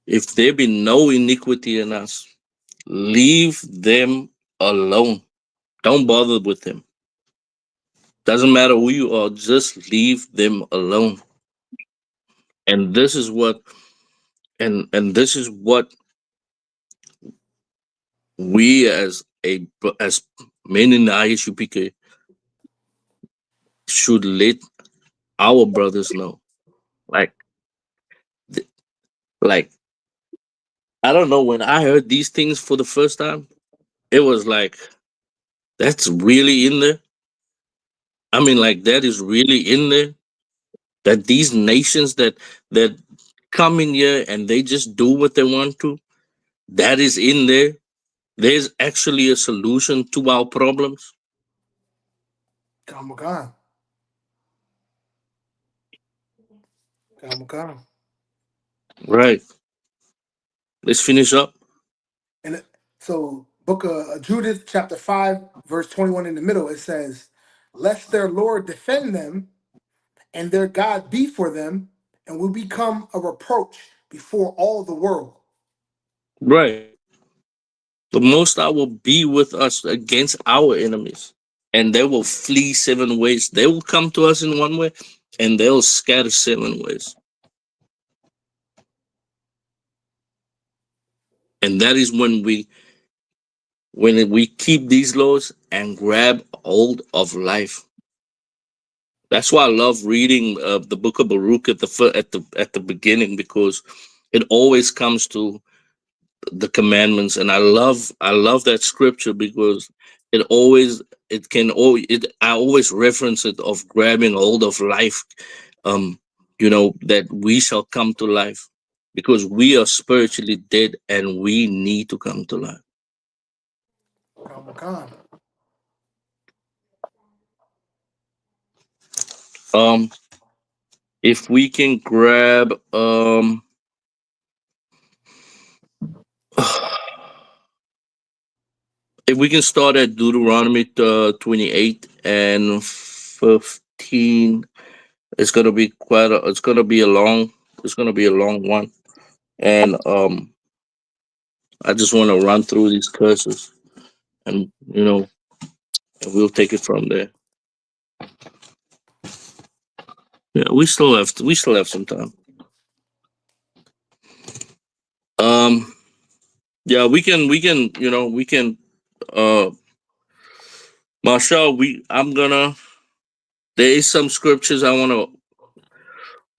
if there be no iniquity in us, leave them alone. Don't bother with them. Doesn't matter who you are, just leave them alone. And this is what and this is what we as men in the I.S.U.P.K should let our brothers know. Like th- like I don't know, when I heard these things for the first time, it was like, that's really in there. I mean, like, that is really in there. That these nations that come in here and they just do what they want to, that is in there. There's actually a solution to our problems. Kamakan. Kamakan. Right. Let's finish up. And so, book of Judith, chapter 5, verse 21 in the middle, it says, lest their Lord defend them and their God be for them, and will become a reproach before all the world. Right. The Most High will be with us against our enemies, and they will flee 7 ways. They will come to us in 1 way, and they'll scatter 7 ways. And that is when we keep these laws and grab hold of life. That's why I love reading the book of Baruch at the beginning, because it always comes to the commandments, and I love that scripture because I always reference it of grabbing hold of life, that we shall come to life because we are spiritually dead and we need to come to life. Kamakan. If we can grab if we can start at Deuteronomy 28 and 15, it's gonna be it's gonna be a long one, and I just want to run through these curses, and and we'll take it from there. Yeah, we still have some time. Yeah, we can Marshall, there is some scriptures I want to,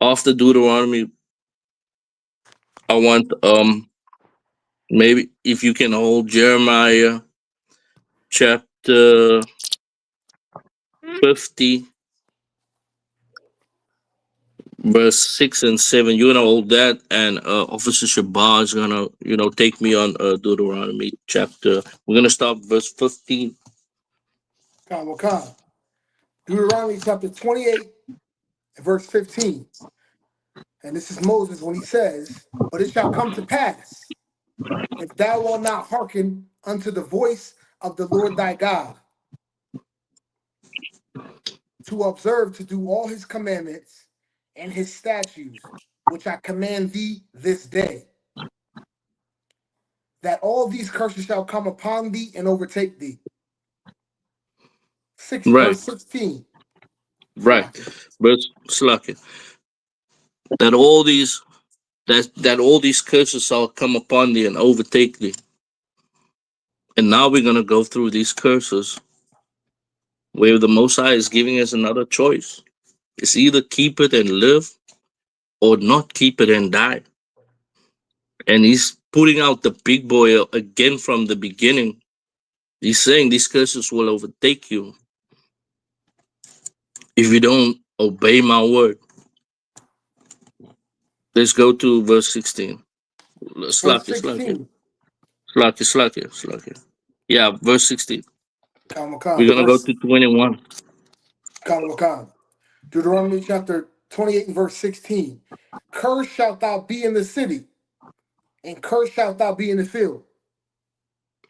after Deuteronomy, I want maybe if you can hold Jeremiah chapter 50 verse 6 and 7. You're gonna hold that, and Officer Shabar is gonna take me on Deuteronomy chapter. We're gonna start verse 15. Kamakan. Deuteronomy chapter 28 and verse 15. And this is Moses when he says, but it shall come to pass, if thou wilt not hearken unto the voice of the Lord thy God, to observe to do all his commandments and his statutes, which I command thee this day, that all these curses shall come upon thee and overtake thee. Right, Verse 16. right. Verse Slakia. That all these that all these curses shall come upon thee and overtake thee. And now we're gonna go through these curses where the Most High is giving us another choice. It's either keep it and live, or not keep it and die. And he's putting out the big boy again from the beginning. He's saying these curses will overtake you if you don't obey my word. Let's go to verse 16. Verse Slack. 16. Yeah, verse 16. We're Kamakan. gonna go to 21. Kamakan. Deuteronomy chapter 28 and verse 16. cursed shalt thou be in the city, and cursed shalt thou be in the field.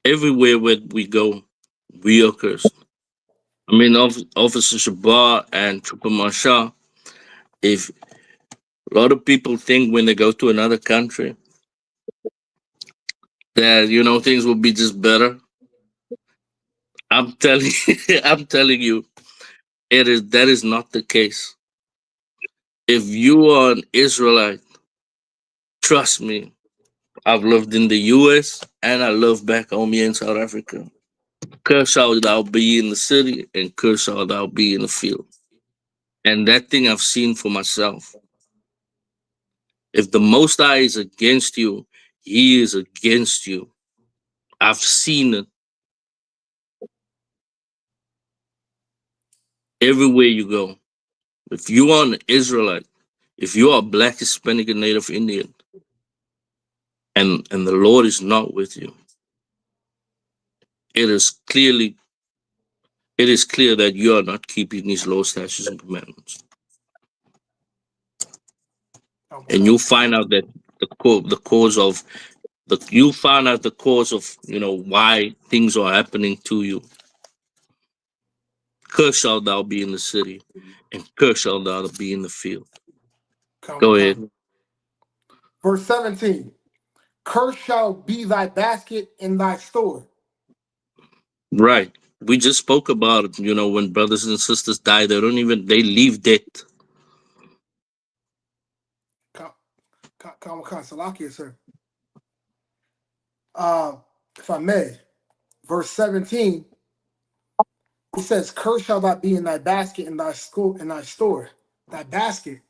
Everywhere where we go, we are cursed. I mean, Officer Shabar and Trooper Marshall, if a lot of people think when they go to another country that, you know, things will be just better. I'm telling I'm telling you, that is not the case. If you are an Israelite, trust me, I've lived in the US and I live back home here in South Africa. Curse shall thou be in the city, and curse shall thou be in the field. And that thing I've seen for myself. If the Most High is against you, He is against you. I've seen it everywhere you go. If you are an Israelite, if you are Black, Hispanic, and Native Indian, and the Lord is not with you, it is clear that you are not keeping these laws, statutes, and commandments. And you'll find out that you'll find out the cause of, you know, why things are happening to you. Cursed shall thou be in the city, and cursed shall thou be in the field. Go ahead. Verse 17. Cursed shall be thy basket and thy store. Right. We just spoke about it, you know, when brothers and sisters die, they leave debt. Salakia, sir. If I may, verse 17, it says, cursed shall thou be in thy basket and thy store. That basket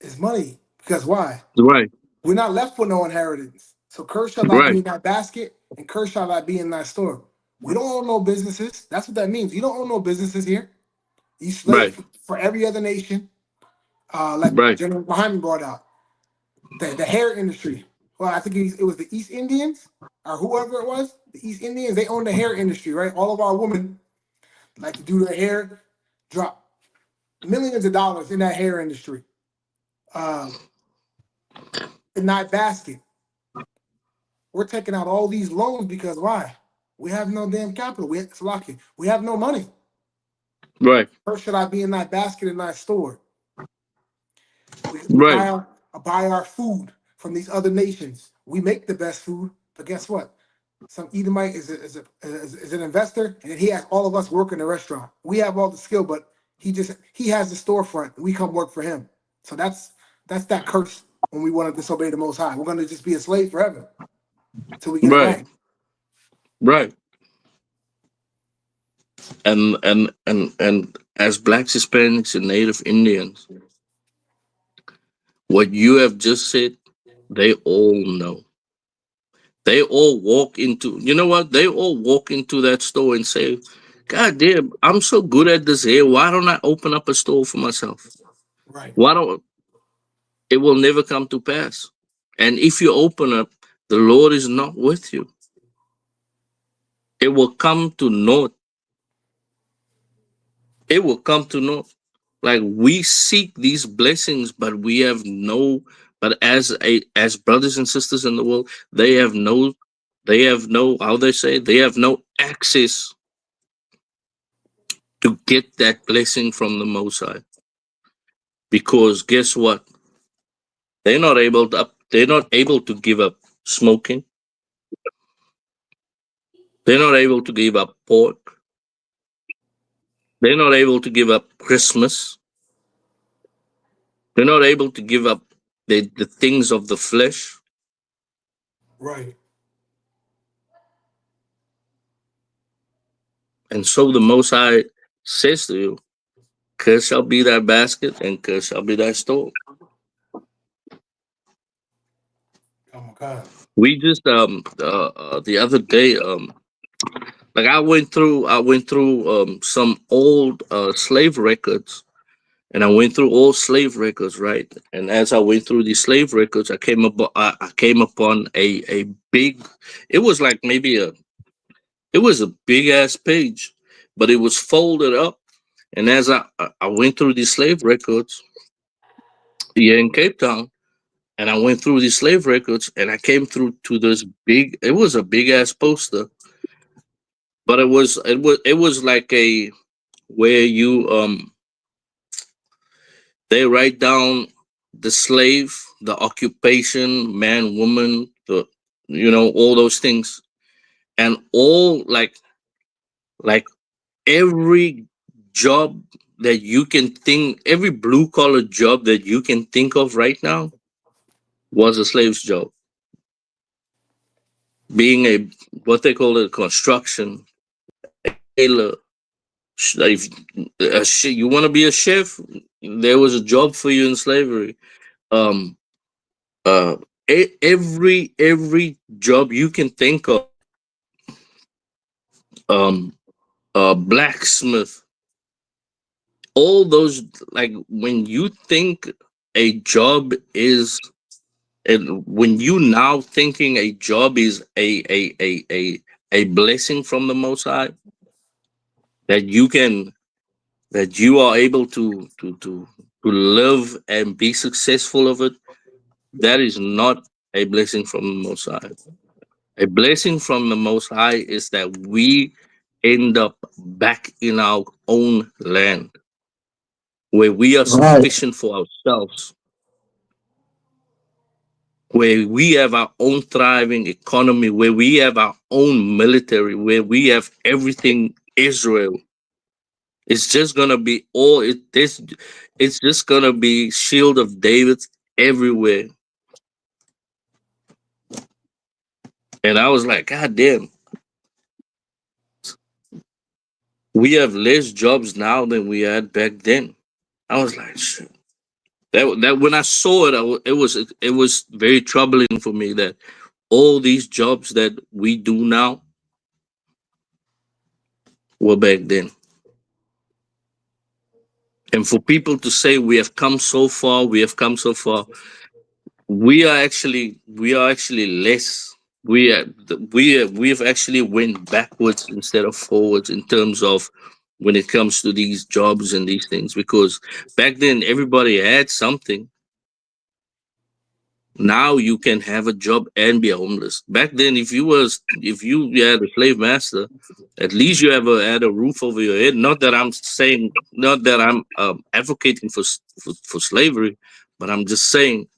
is money. Because why? Right. We're not left with no inheritance. So cursed shall thou be in thy basket, and cursed shall thou be in thy store. We don't own no businesses. That's what that means. You don't own no businesses here. You slave for every other nation. Like General Muhammad brought out. The hair industry. Well, I think it was the East Indians or whoever it was. The East Indians, they own the hair industry, right? All of our women like to do their hair, drop millions of dollars in that hair industry. In that basket. We're taking out all these loans because why? We have no damn capital. We have no money. Right. First, should I be in that basket in that store? We Right. buy our food from these other nations. We make the best food, but guess what? Some Edomite is an investor, and then he has all of us work in the restaurant. We have all the skill, but he has the storefront. And we come work for him. So that's that curse when we want to disobey the Most High. We're going to just be a slave forever until we get it right. Right. And as Blacks, Hispanics, and Native Indians, what you have just said, they all know. They all walk into, you know what? They all walk into that store and say, God damn, I'm so good at this hair. Why don't I open up a store for myself? Right. It will never come to pass. And if you open up, the Lord is not with you. It will come to naught. It will come to naught. Like, we seek these blessings, but as brothers and sisters in the world, they have no access to get that blessing from the Most High. Because guess what? They're not able to give up smoking. They're not able to give up pork. They're not able to give up Christmas. They're not able to give up the things of the flesh. Right. And so the Most High says to you, cursed shall be thy basket, and cursed shall be thy store. Oh my God. We just the other day like I went through some old slave records, and I went through all slave records, right? And as I went through these slave records, I came upon a big, it was like it was a big ass page, but it was folded up. And as I went through these slave records, yeah, in Cape Town, and I went through these slave records, and I came through to this big. It was a big ass poster, but it was like a where you they write down the slave, the occupation, man, woman, the all those things, and all like every job that you can think, every blue collar job that you can think of right now was a slave's job. Being a what they call it, construction, tailor. If you want to be a chef, there was a job for you in slavery. Um, every job you can think of. Um, blacksmith. All those, like, when you think a job is, and when you now thinking a job is a blessing from the Most High, that you are able to live and be successful of it, that is not a blessing from the Most High. A blessing from the Most High is that we end up back in our own land, where we are Right. sufficient for ourselves, where we have our own thriving economy, where we have our own military, where we have everything Israel. It's just gonna be all it this. It's just gonna be shield of David everywhere. And I was like, God damn, we have less jobs now than we had back then. I was like, shit. That when I saw it, it was very troubling for me that all these jobs that we do now were back then. And for people to say we have come so far, we have come so far, we are actually less. We have actually went backwards instead of forwards in terms of when it comes to these jobs and these things, because back then everybody had something. Now you can have a job and be homeless. Back then, if you had a slave master, at least you ever had a roof over your head. Not that I'm advocating for slavery, but I'm just saying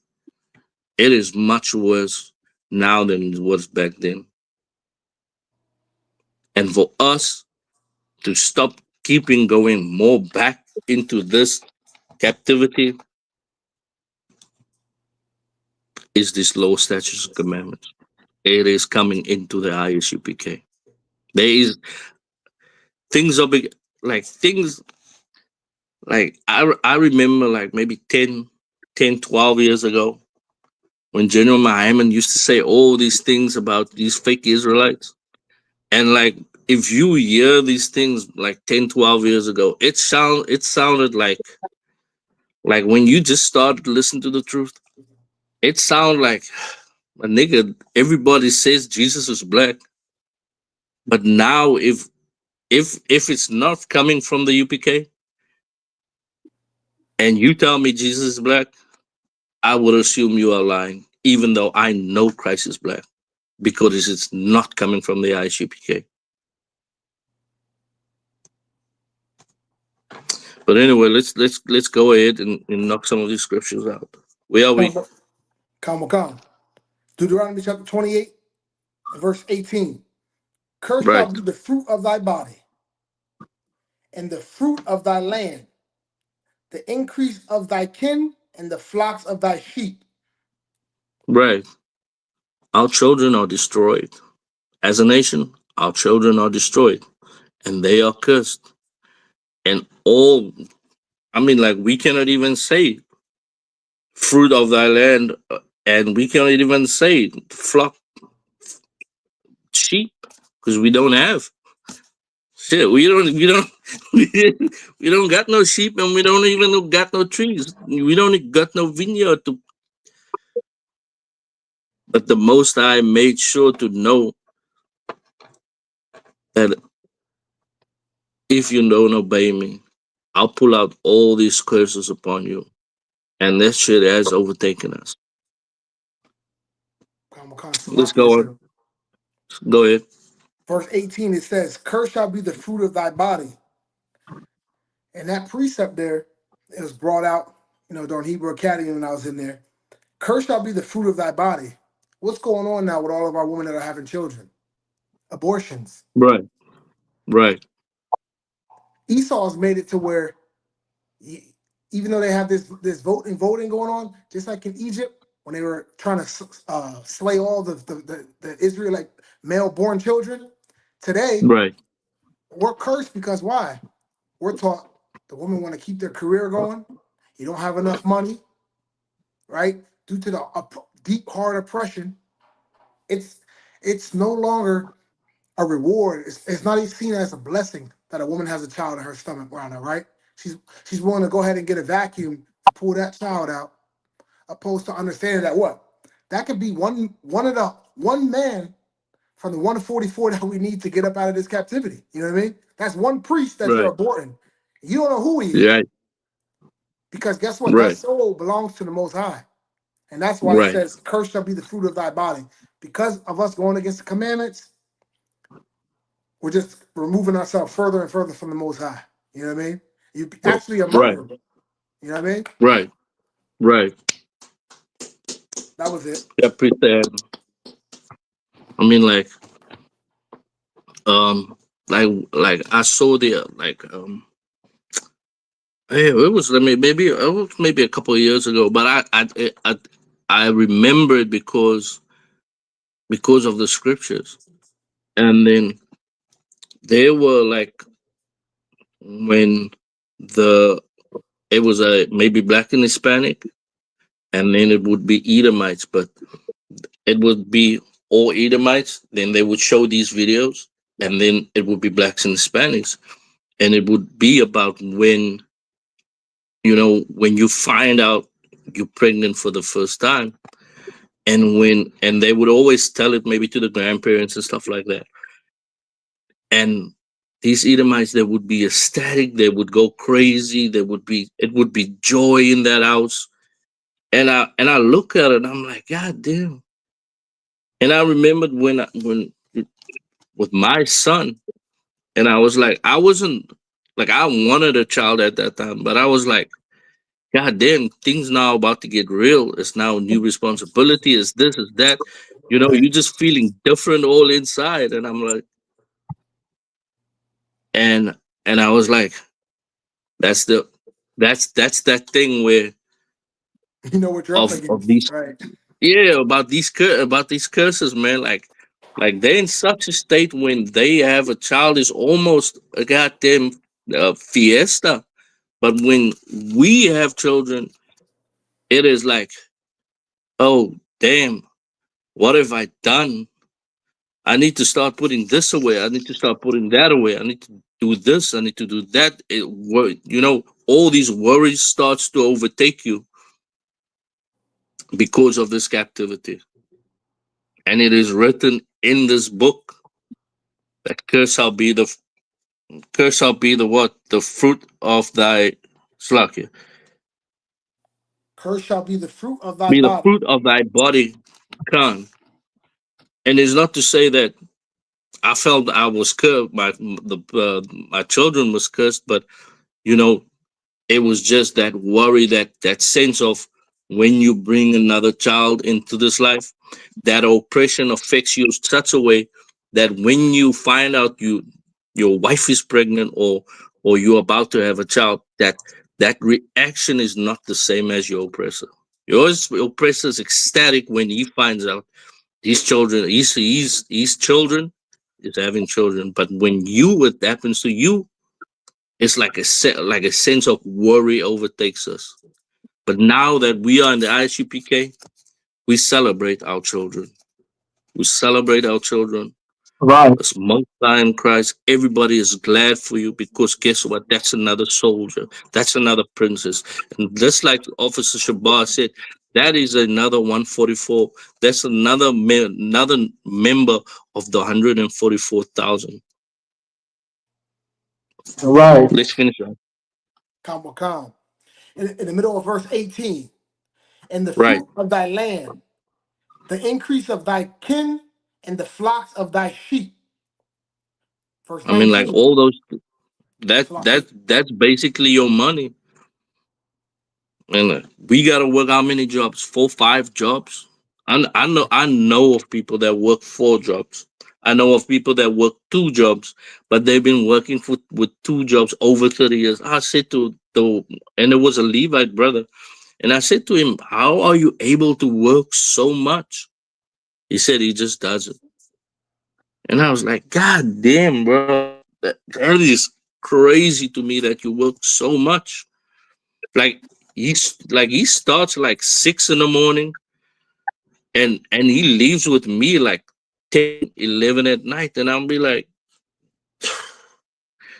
it is much worse now than it was back then. And for us to stop keeping going more back into this captivity is this low statutes and commandments. It is coming into the I.S.U.P.K. There is things are big, like things like I remember like maybe 12 years ago when General Muhammad used to say all these things about these fake Israelites. And like if you hear these things like 10, 12 years ago, it sounded like when you just started to listen to the truth, it sounded like a nigga, everybody says Jesus is black. But now if it's not coming from the UPK and you tell me Jesus is black, I would assume you are lying, even though I know Christ is black, because it's not coming from the I.S.U.P.K. But anyway, let's go ahead and knock some of these scriptures out. Where are we? Come. Deuteronomy chapter 28 and verse 18. Cursed shall Right, be the fruit of thy body, and the fruit of thy land, the increase of thy kin, and the flocks of thy sheep. right. Our children are destroyed. As a nation, our children are destroyed, and they are cursed. And all, I mean, like we cannot even say fruit of thy land, and we cannot even say flock sheep because we don't have. Shit, we don't we don't got no sheep, and we don't even got no trees. We don't got no vineyard to. But the Most High made sure to know that if you don't obey me, I'll pull out all these curses upon you, and that shit has overtaken us. Let's go on. Go ahead. Verse 18, it says, "Cursed shall be the fruit of thy body." And that precept there, it was brought out, during Hebrew Academy when I was in there. "Cursed shall be the fruit of thy body." What's going on now with all of our women that are having children? Abortions. Right. Right. Esau's made it to where, even though they have this voting going on, just like in Egypt, when they were trying to slay all the Israelite male-born children, today, Right. we're cursed because why? We're taught the women want to keep their career going. You don't have enough money, right? Due to the deep, hard oppression, it's no longer a reward. It's not even seen as a blessing that a woman has a child in her stomach around her, right? She's willing to go ahead and get a vacuum to pull that child out, opposed to understanding that that could be one man from the 144 that we need to get up out of this captivity. You know what I mean? That's one priest that you're Right. aborting. You don't know who he is. Yeah. Because guess what? Right. That soul belongs to the Most High. And that's why it Right. says, "Cursed shall be the fruit of thy body." Because of us going against the commandments, we're just removing ourselves further and further from the Most High. You know what I mean? You actually a Right. murderer. You know what I mean? Right. Right. That was it. Yeah, pretty sad. I mean, like I saw the hey, it was, I mean, maybe it was maybe a couple of years ago, but I remember it because of the scriptures, and then they were like, when the it was a maybe black and Hispanic, and then it would be Edomites, but it would be all Edomites. Then they would show these videos, and then it would be blacks and Hispanics, and it would be about when you find out you're pregnant for the first time, and they would always tell it maybe to the grandparents and stuff like that. And these Edomites, they would be ecstatic, they would go crazy, it would be joy in that house. And I look at it and I'm like, God damn. And I remembered when with my son, and I was like, I wasn't like, I wanted a child at that time, but I was like, God damn, things now about to get real. It's now new responsibility. It's this, it's that. You're just feeling different all inside. And I'm like, and I was like, that's that thing where You know what you're up of against, these, right? yeah, about these curses, man. Like they're in such a state when they have a child is almost a goddamn fiesta. But when we have children, it is like, oh damn, what have I done? I need to start putting this away. I need to start putting that away. I need to do this. I need to do that. All these worries starts to overtake you because of this captivity. And it is written in this book that curse shall be the what? The fruit of thy slakia. "Cursed shall be the fruit of thy Be the body." fruit of thy body, Khan. And it's not to say that I felt I was cursed. My children was cursed, but you know, it was just that worry, that sense of when you bring another child into this life, that oppression affects you such a way that when you find out your wife is pregnant, or you're about to have a child, that reaction is not the same as your oppressor. Your oppressor is ecstatic when he finds out his children, his children is having children. But when it happens to you, it's like like a sense of worry overtakes us. But now that we are in the I.S.U.P.K, we celebrate our children. We celebrate our children. Right. As most time Christ, everybody is glad for you, because guess what? That's another soldier. That's another princess. And just like Officer Shabar said, that is another 144. That's another member of the 144,000. Right. Let's finish up. Come. in the middle of verse 18. And the Right. fruit of thy land, the increase of thy kin, and the flocks of thy sheep. Verse I mean, like 19. all those. Salakia. That's basically your money. And we gotta work how many jobs? 4, 5 jobs. I know of people that work 4 jobs. I know of people that work 2 jobs, but they've been working with 2 jobs over 30 years. I said to the and it was a Levite brother, and I said to him, "How are you able to work so much?" He said he just does it, and I was like, "God damn, bro, that is crazy to me that you work so much." Like he starts like 6 in the morning and he leaves with me like 10, 11 at night, and I'll be like,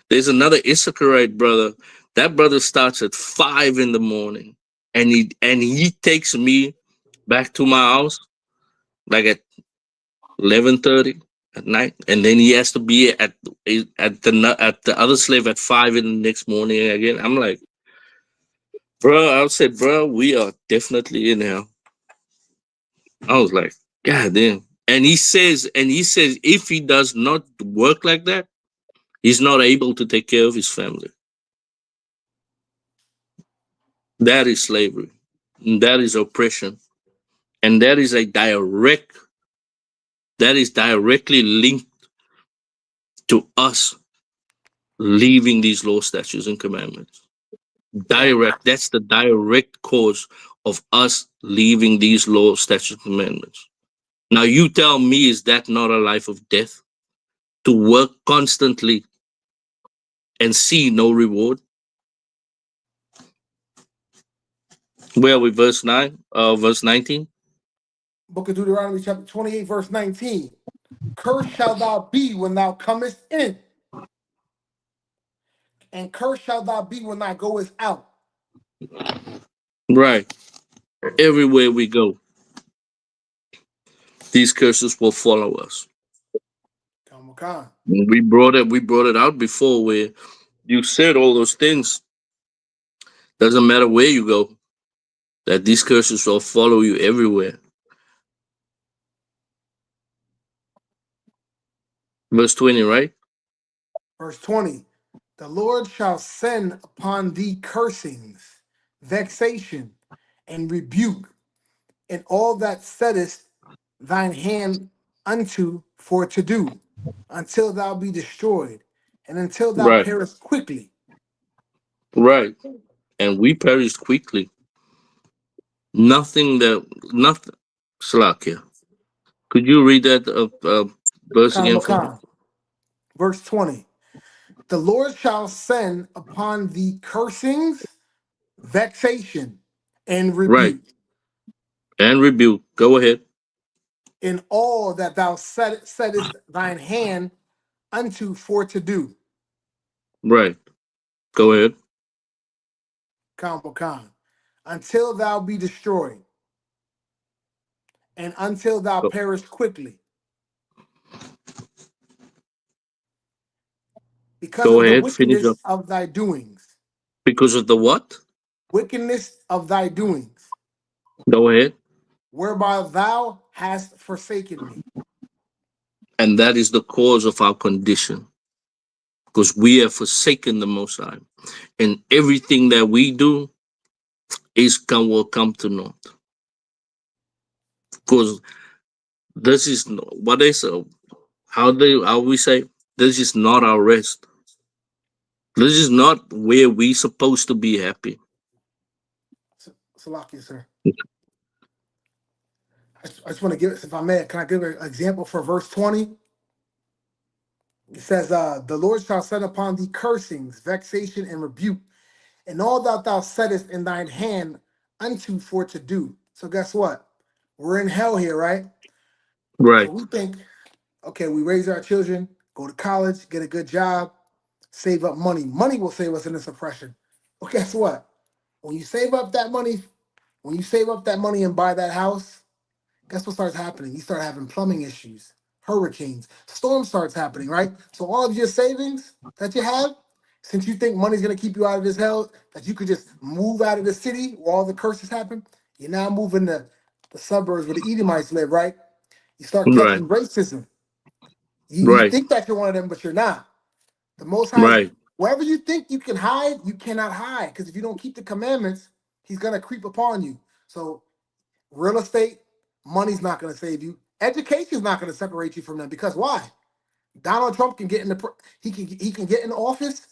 there's another Issacharite brother. That brother starts at 5 in the morning, and he takes me back to my house like at 11:30 at night, and then he has to be at the other slave at 5 in the next morning again. I'm like, bro, I said, bro, we are definitely in hell. I was like, God damn. And he says, if he does not work like that, he's not able to take care of his family. That is slavery. And that is oppression. And that is directly linked to us leaving these law, statutes, and commandments. Yeah. That's the direct cause of us leaving these law, statutes, and commandments. Now you tell me, is that not a life of death? To work constantly and see no reward? Where are we? Verse 9, verse 19. Book of Deuteronomy chapter 28, verse 19. Cursed shalt thou be when thou comest in, and cursed shalt thou be when thou goest out. Right. Everywhere we go, these curses will follow us. Come on. We brought it out before, where you said all those things. Doesn't matter where you go, that these curses will follow you everywhere. Verse 20, right? Verse 20. The Lord shall send upon thee cursings, vexation, and rebuke, and all that settest thine hand unto for to do, until thou be destroyed, and until thou Right. perish quickly. Right. And we perished quickly. Nothing. Slakia. Could you read that verse again for me? Khan. Verse 20. The Lord shall send upon thee cursings, vexation, and Right. rebuke, And rebuke. Go ahead. in all that thou settest thine hand unto for to do. Right. Go ahead. Khan. Until thou be destroyed, and until thou Go, perish quickly, because go of the ahead. Finish up. wickedness of thy doings. Because of the what? Wickedness of thy doings, Go ahead. whereby thou hast forsaken me. And that is the cause of our condition, because we have forsaken the Most High, and everything that we do will come to naught. Because this is what they say. How we say, this is not our rest. This is not where we supposed to be happy. Salakia, sir. I just want to give, if I may, can I give an example for verse 20? It says, the Lord shall send upon thee cursings, vexation, and rebuke, and all that thou settest in thine hand unto for to do. So guess what? We're in hell here, right? So Right. we think, okay, we raise our children, go to college, get a good job, save up money. Money will save us in this oppression. But guess what? When you save up that money, and buy that house, guess what starts happening? You start having plumbing issues, hurricanes, storm starts happening, right? So all of your savings that you have, Since you think money's gonna keep you out of this hell, that you could just move out of the city where all the curses happen, you're now moving to the suburbs where the Edomites live, right? You start Right. catching racism. You Right. think that you're one of them, but you're not. The Most High, Right. wherever you think you can hide, you cannot hide. Because if you don't keep the commandments, he's gonna creep upon you. So real estate, money's not gonna save you. Education's not gonna separate you from them. Because why? Donald Trump can get in he can get in office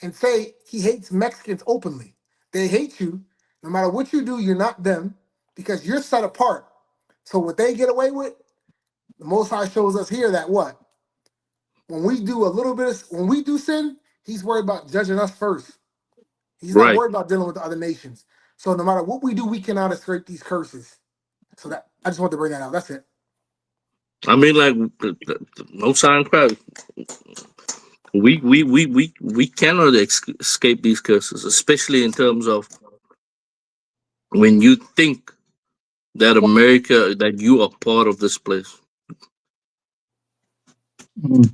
and say he hates Mexicans openly. They hate you. No matter what you do, you're not them because you're set apart. So what they get away with, the Most High shows us here that what? When we do a little bit when we do sin, he's worried about judging us first. He's not Right. worried about dealing with the other nations. So no matter what we do, we cannot escape these curses. So that I just want to bring that out. That's it. I mean, like, no sign crowd. We cannot escape these curses, especially in terms of when you think that America, that you are part of this place. Mm.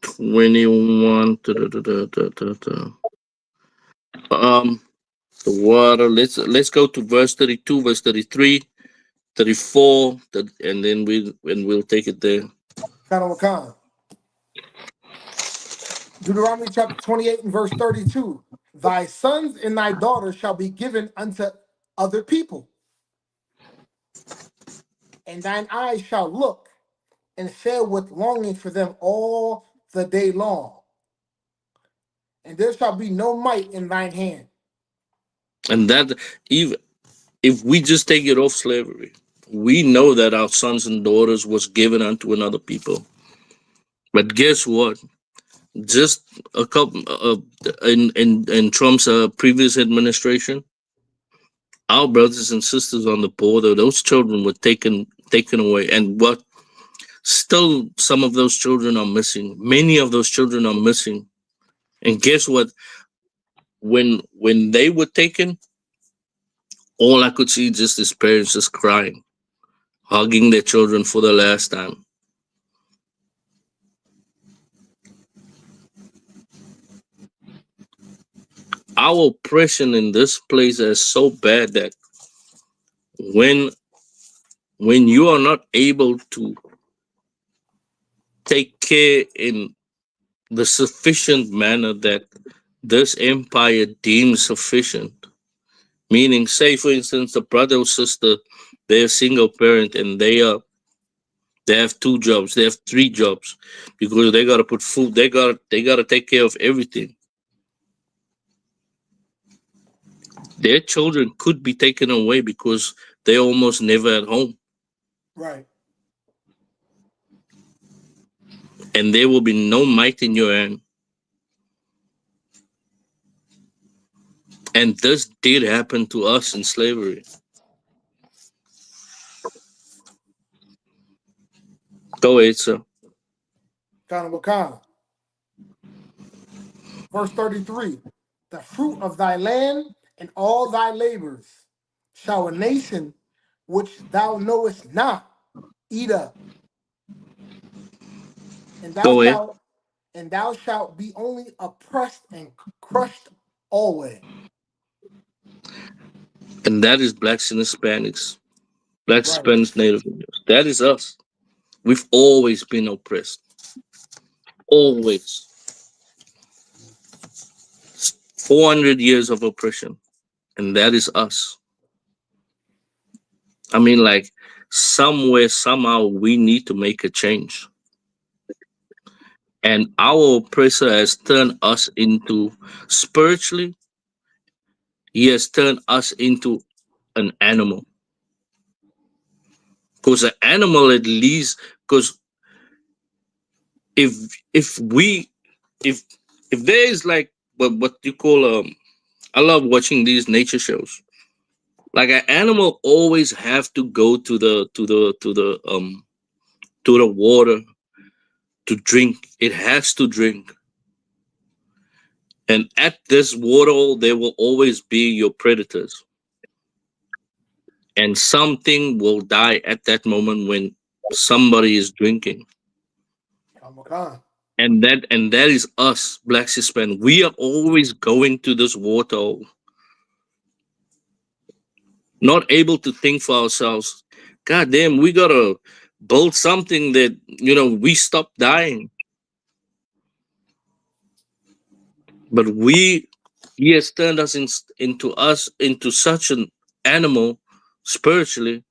21. The water. Let's go to verse 32, verse 33, 34, and then we'll take it there. Wakana. Deuteronomy chapter 28 and verse 32. Thy sons and thy daughters shall be given unto other people, and thine eyes shall look and fare with longing for them all the day long. And there shall be no might in thine hand. And that, even if we just take it off slavery, we know that our sons and daughters was given unto another people. But guess what? Just a couple in Trump's previous administration, our brothers and sisters on the border, those children were taken away, and what still some of those children are missing. Many of those children are missing, and guess what? When they were taken, all I could see just is parents just crying, hugging their children for the last time. Our oppression in this place is so bad that when you are not able to take care in the sufficient manner that this empire deems sufficient, meaning, say for instance, the brother or sister, they're a single parent and they have 2 jobs, they have 3 jobs, because they gotta put food, they gotta take care of everything. Their children could be taken away because they're almost never at home. Right. And there will be no might in your hand. And this did happen to us in slavery. Go ahead, sir. Wakana. Verse 33. The fruit of thy land and all thy labors shall a nation which thou knowest not eat up. And Go ahead. thou shalt be only oppressed and crushed always. And that is blacks and Hispanics, blacks, Right. Hispanics, Native Americans. That is us. We've always been oppressed. Always. 400 years of oppression. And that is us. I mean, like, somewhere, somehow, we need to make a change. And our oppressor has turned us into, spiritually, he has turned us into an animal. Because an animal, at least, because if if there is like what you call I love watching these nature shows. Like, an animal always have to go to the water to drink. It has to drink. And at this water, there will always be your predators. And something will die at that moment when somebody is drinking. And that is us, Black Hispanic. We are always going to this water, not able to think for ourselves. God damn, we gotta build something that we stop dying. But he has turned us into such an animal spiritually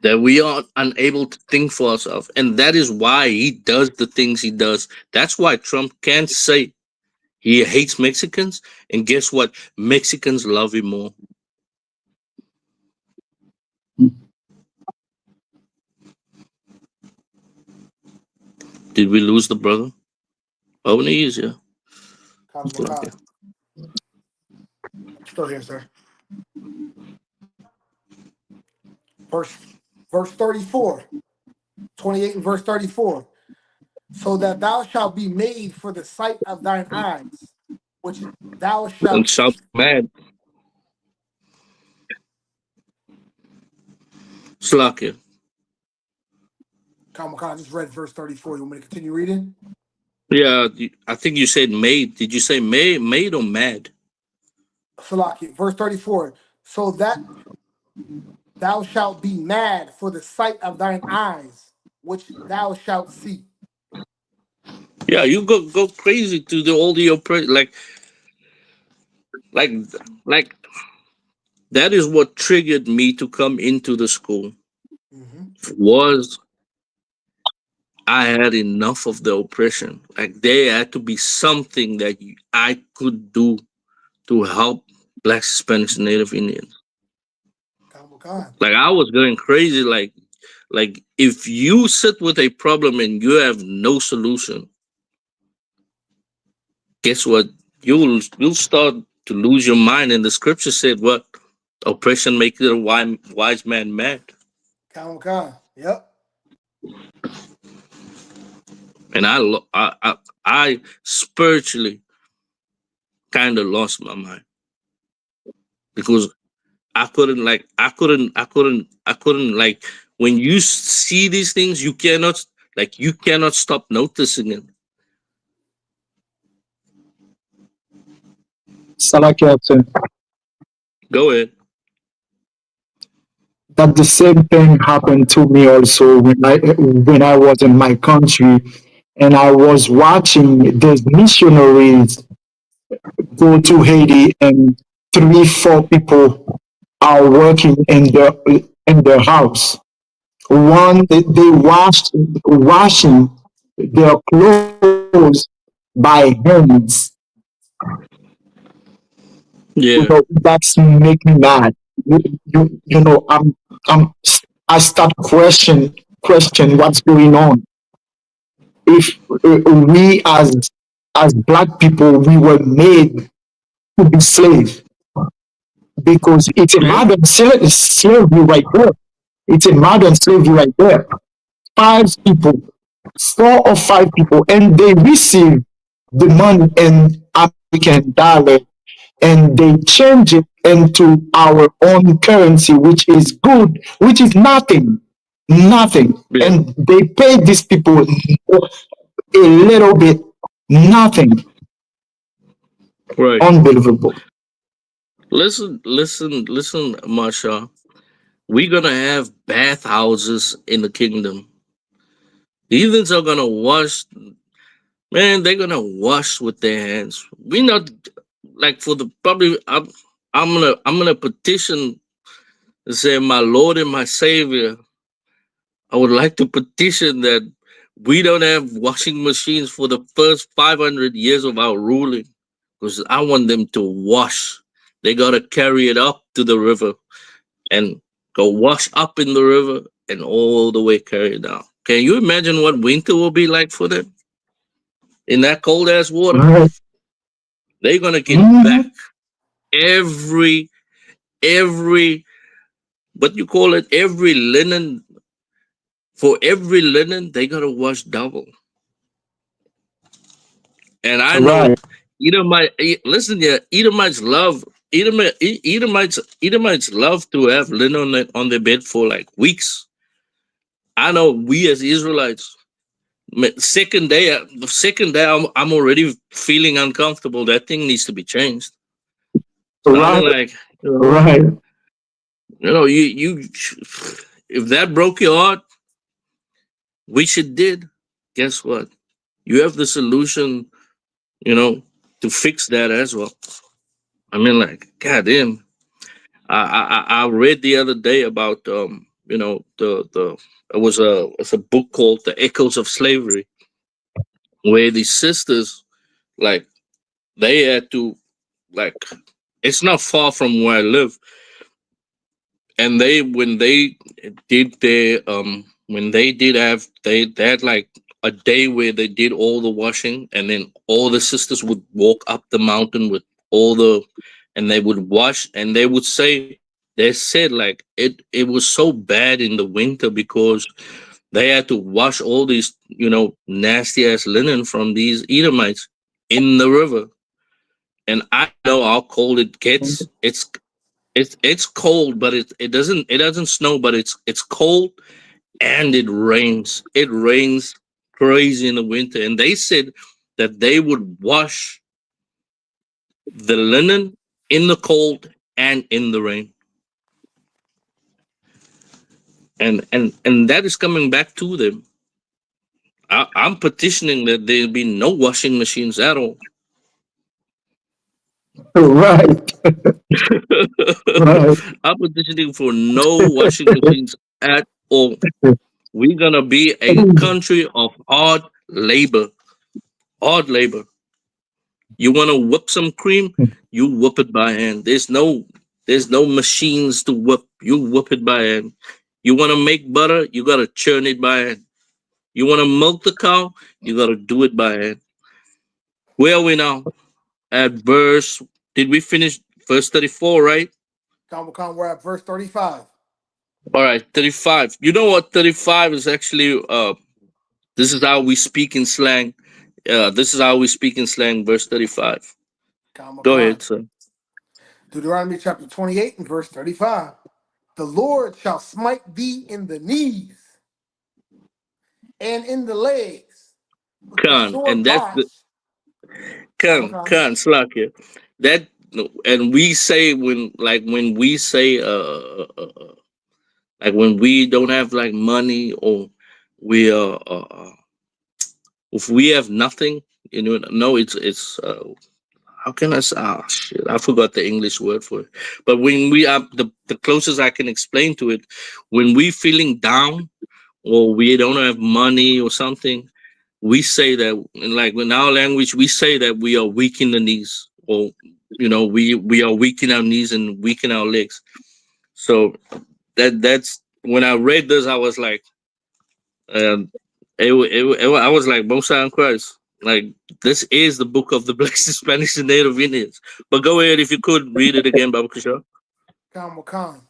that we are unable to think for ourselves. And that is why he does the things he does. That's why Trump can't say he hates Mexicans. And guess what? Mexicans love him more. Did we lose the brother? Oh, he is, yeah. Still here, sir. Verse 34. 28 and verse 34. So that thou shalt be made for the sight of thine eyes, which thou shalt And shout mad. Slakia. I just read verse 34. You want me to continue reading? Yeah, I think you said made. Did you say made or mad? Salaki, verse 34. So that thou shalt be mad for the sight of thine eyes, which thou shalt see. Yeah, you go crazy to all the oppressed. Like that is what triggered me to come into the school. Was I had enough of the oppression. Like there had to be something that I could do to help Black, Hispanics, and Native Indians. Like I was going crazy. Like if you sit with a problem and you have no solution, guess what? You'll start to lose your mind. And the scripture said, "What oppression makes a wise man mad." Yep. And I spiritually kind of lost my mind because I couldn't like when you see these things, you cannot stop noticing it. Go ahead. That the same thing happened to me also when I was in my country and I was watching these missionaries go to Haiti and 3, 4 people are working in their house. One they washing their clothes by hands. Yeah. That's make me mad. You know, I'm I start question what's going on. If we as black people we were made to be slaves because it's a modern slavery right there. It's a modern slavery right there. 5 people, 4 or 5 people, and they receive the money in American dollar and they change it into our own currency, which is good, which is nothing, nothing. Yeah. And they pay these people a little bit, nothing. Right. Unbelievable. Listen, Marsha. We're gonna have bathhouses in the kingdom. The heathens are gonna wash. Man, they're gonna wash with their hands. We not like for the probably. I'm gonna petition and say, my Lord and my Savior. I would like to petition that we don't have washing machines for the first 500 years of our ruling, because I want them to wash. They gotta carry it up to the river and go wash up in the river and all the way carry it down. Can you imagine what winter will be like for them? In that cold ass water, they're gonna get back every what you call it, every linen. For every linen, they gotta wash double. And I know listen here, Edomites love to have linen on their bed for like weeks. I know we as Israelites, Second day, I'm already feeling uncomfortable. That thing needs to be changed. So I Right, mean, like, right. you, if that broke your heart, which it did, guess what? You have the solution, you know, to fix that as well. I mean, like, goddamn. I read the other day about the it's a book called The Echoes of Slavery, where these sisters, like, they had to, like, it's not far from where I live, and they when they did their when they did have they had like a day where they did all the washing, and then all the sisters would walk up the mountain with all the, and they would wash, and they would say, they said, like, it was so bad in the winter because they had to wash all these, nasty ass linen from these Edomites in the river. And I know how cold it gets. It's cold, but it doesn't snow, but it's cold, and it rains. It rains crazy in the winter. And they said that they would wash the linen in the cold and in the rain. And that is coming back to them. I'm petitioning that there be no washing machines at all. Right, right. I'm petitioning for no washing machines at all. We're gonna be a country of hard labor. Hard labor. You wanna whip some cream, you whip it by hand. There's no machines to whip. You whip it by hand. You wanna make butter, you gotta churn it by hand. You wanna milk the cow, you gotta do it by hand. Where are we now? At verse, did we finish verse 34, right? We're at verse 35. All right, 35. You know what? 35 is actually this is how we speak in slang. This is how we speak in slang, verse 35. Go ahead, sir. Deuteronomy chapter 28 and verse 35. The Lord shall smite thee in the knees and in the legs with the Khan, sword and that's box. the Khan Slack here. That, and we say, when we say like when we don't have like money, or we if we have nothing, no, it's how can I say? Oh shit, I forgot the English word for it. But when we are the closest I can explain to it, when we feeling down, or we don't have money or something, we say that, and like in our language, we say that we are weak in the knees, or we are weak in our knees and weak in our legs. So that's when I read this, I was like, um, I was like, most on Christ. Like, this is the book of the Black, Spanish, and Native Indians. But go ahead, if you could read it again, Baba Kishore. Khan.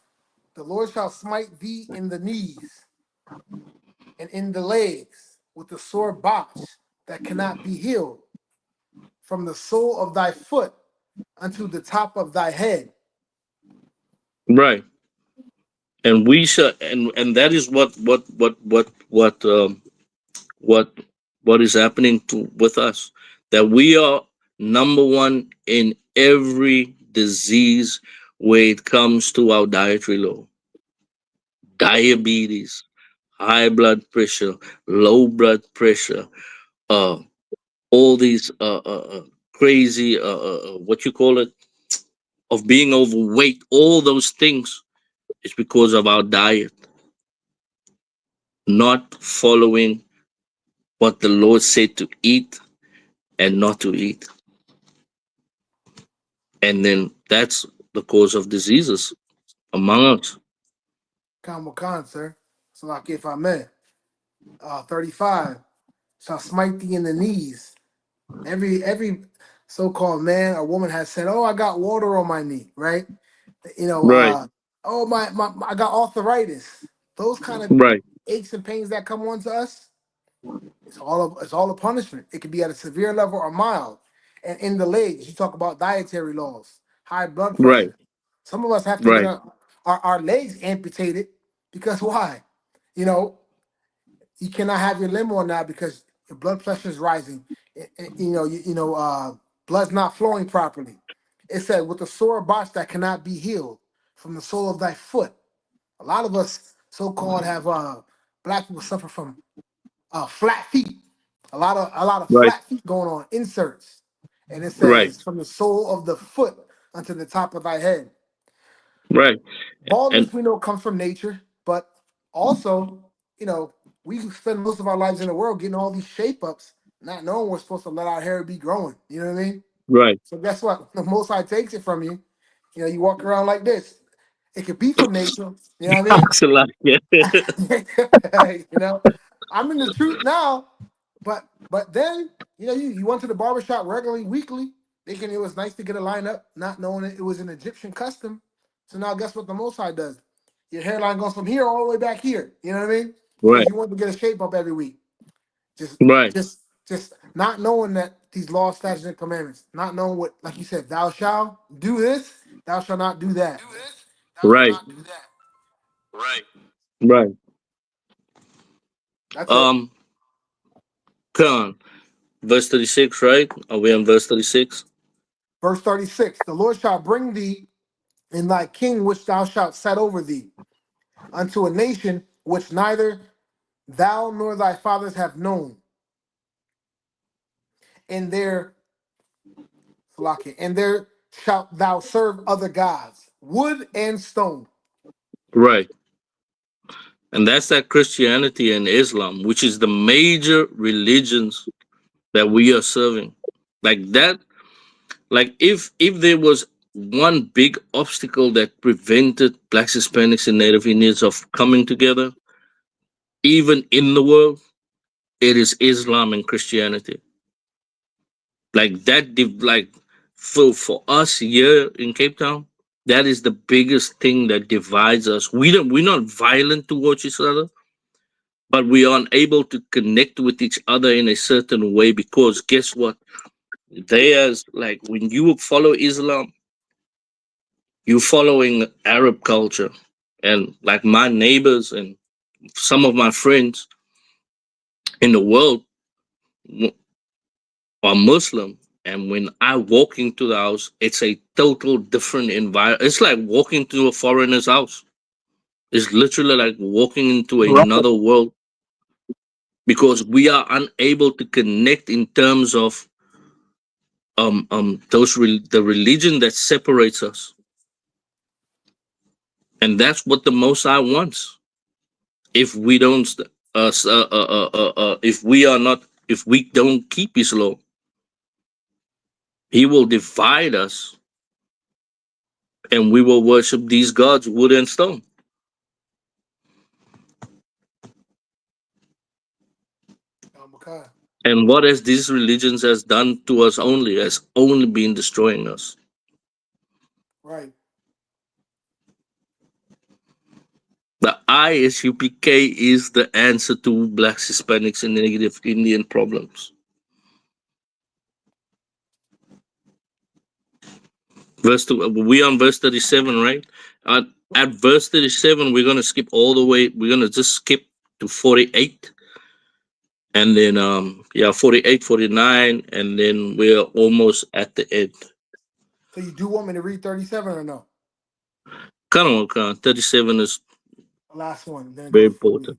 The Lord shall smite thee in the knees and in the legs with the sore box that cannot be healed, from the sole of thy foot unto the top of thy head. Right. And we shall, and that is what what is happening to with us, that we are number one in every disease where it comes to our dietary law: diabetes, high blood pressure, low blood pressure, uh all these crazy what you call it, of being overweight. All those things is because of our diet, not following what the Lord said to eat and not to eat. And then that's the cause of diseases among us. Khan, sir. So, like, if I may, 35 shall smite thee in the knees. Every so-called man or woman has said, "Oh, I got water on my knee," right? You know, Right, oh my I got arthritis. Those kind of right, aches and pains that come on to us, it's all a punishment. It could be at a severe level or mild. And in the legs, you talk about dietary laws, high blood right, pressure. Some of us have to get right, our legs amputated because why? You know, you cannot have your limb on now because your blood pressure is rising, blood's not flowing properly. It said, with a sore botch that cannot be healed from the sole of thy foot. A lot of us so-called have black people suffer from flat feet. A lot of Right. flat feet going on, inserts. And it Right. says from the sole of the foot unto the top of thy head. Right. And Baldness we know comes from nature, but also, we spend most of our lives in the world getting all these shape ups, not knowing we're supposed to let our hair be growing. You know what I mean? right. So guess what? The Most High takes it from you. You walk around like this. It could be from nature. You know what I mean? Thanks a lot. Yeah. I'm in the truth now, but then you went to the barbershop regularly, weekly, thinking it was nice to get a line up, not knowing it was an Egyptian custom. So now guess what the Most High does? Your hairline goes from here all the way back here. You know what I mean? Because Right. you want to get a shape up every week. Just Right. just not knowing that these laws, statutes, and commandments, not knowing what, like you said, thou shalt do this, thou shalt not do that. Right. Right. That's it. Um, Khan, verse 36, right? Are we on verse 36? Verse 36, the Lord shall bring thee and thy king which thou shalt set over thee unto a nation which neither thou nor thy fathers have known. And there, and there shalt thou serve other gods, wood and stone. Right. And that's that Christianity and Islam, which is the major religions that we are serving. Like that, like if there was one big obstacle that prevented blacks, Hispanics, and Native Indians of coming together, even in the world, it is Islam and Christianity. Like that, like for us here in Cape Town, that is the biggest thing that divides us. We're not violent towards each other, but we are unable to connect with each other in a certain way because guess what? There's like when you follow Islam, you're following Arab culture, and like my neighbors and some of my friends in the world are Muslim. And when I walk into the house, it's a total different environment. It's like walking to a foreigner's house. It's literally like walking into Right. another world because we are unable to connect in terms of the religion that separates us, and that's what the Most High wants. If we don't, if we are not, if we don't keep His law, He will divide us, and we will worship these gods, wood and stone. Okay. And what has these religions has done to us only has only been destroying us. Right. The I.S.U.P.K is the answer to blacks, Hispanics, and Native Indian problems. We on verse 37, right? At verse 37, we're gonna skip all the way. We're gonna just skip to 48, and then 48, 49, and then we're almost at the end. So you do want me to read 37 or no? Come on, 37 is The last one. Then very go to 40. important.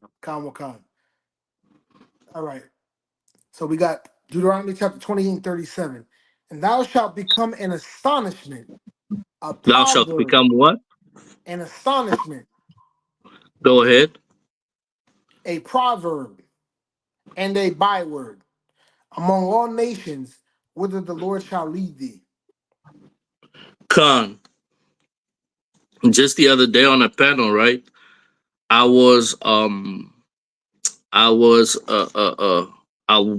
Khan. All right. So we got Deuteronomy chapter 28 and 37. And thou shalt become an astonishment, a Thou shalt proverb, become what? an astonishment, Go ahead. a proverb, and a byword among all nations, whither the Lord shall lead thee. Khan. Just the other day on a panel, right? I was I was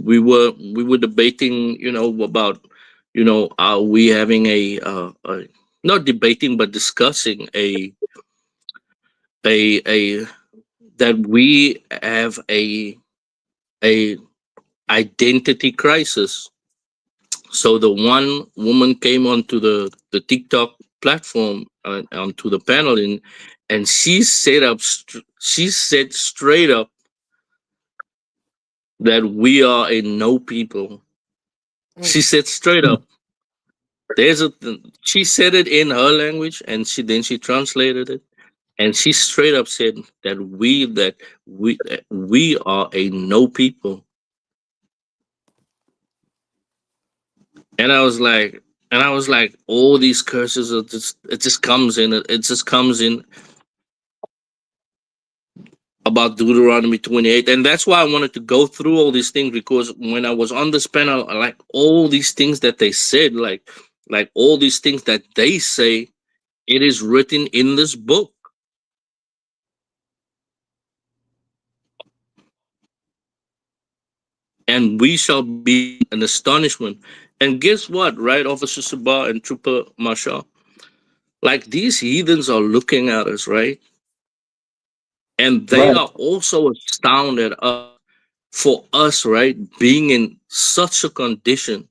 we were debating, about, are we having a not debating but discussing a that we have a identity crisis. So the one woman came onto the TikTok platform, onto the panel, and she said straight up that we are a no people. She said straight up. She said it in her language, and she translated it, and she straight up said that we are a no people. And I was like, all these curses are just it just comes in it just comes in about Deuteronomy 28. And that's why I wanted to go through all these things, because when I was on this panel, like all these things that they said, like all these things that they say, it is written in this book. And we shall be an astonishment. And guess what, right, Officer Sabah and Trooper Marshall? Like, these heathens are looking at us, right? And they Right. are also astounded for us, right, being in such a condition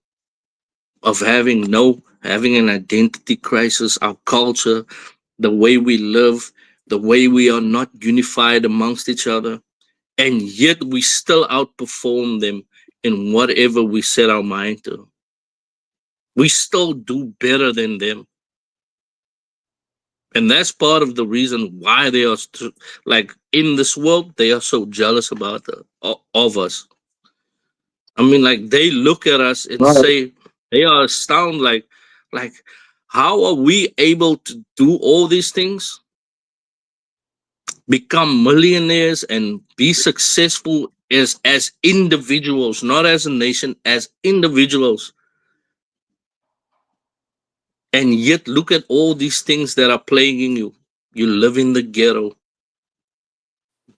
of having an identity crisis, our culture, the way we live, the way we are not unified amongst each other, and yet we still outperform them in whatever we set our mind to. We still do better than them. And that's part of the reason why they are like, in this world they are so jealous of us. I mean, like, they look at us and Right. say, they are astounded, like, how are we able to do all these things, become millionaires, and be successful as individuals, not as a nation, as individuals, and yet look at all these things that are plaguing you. You live in the ghetto,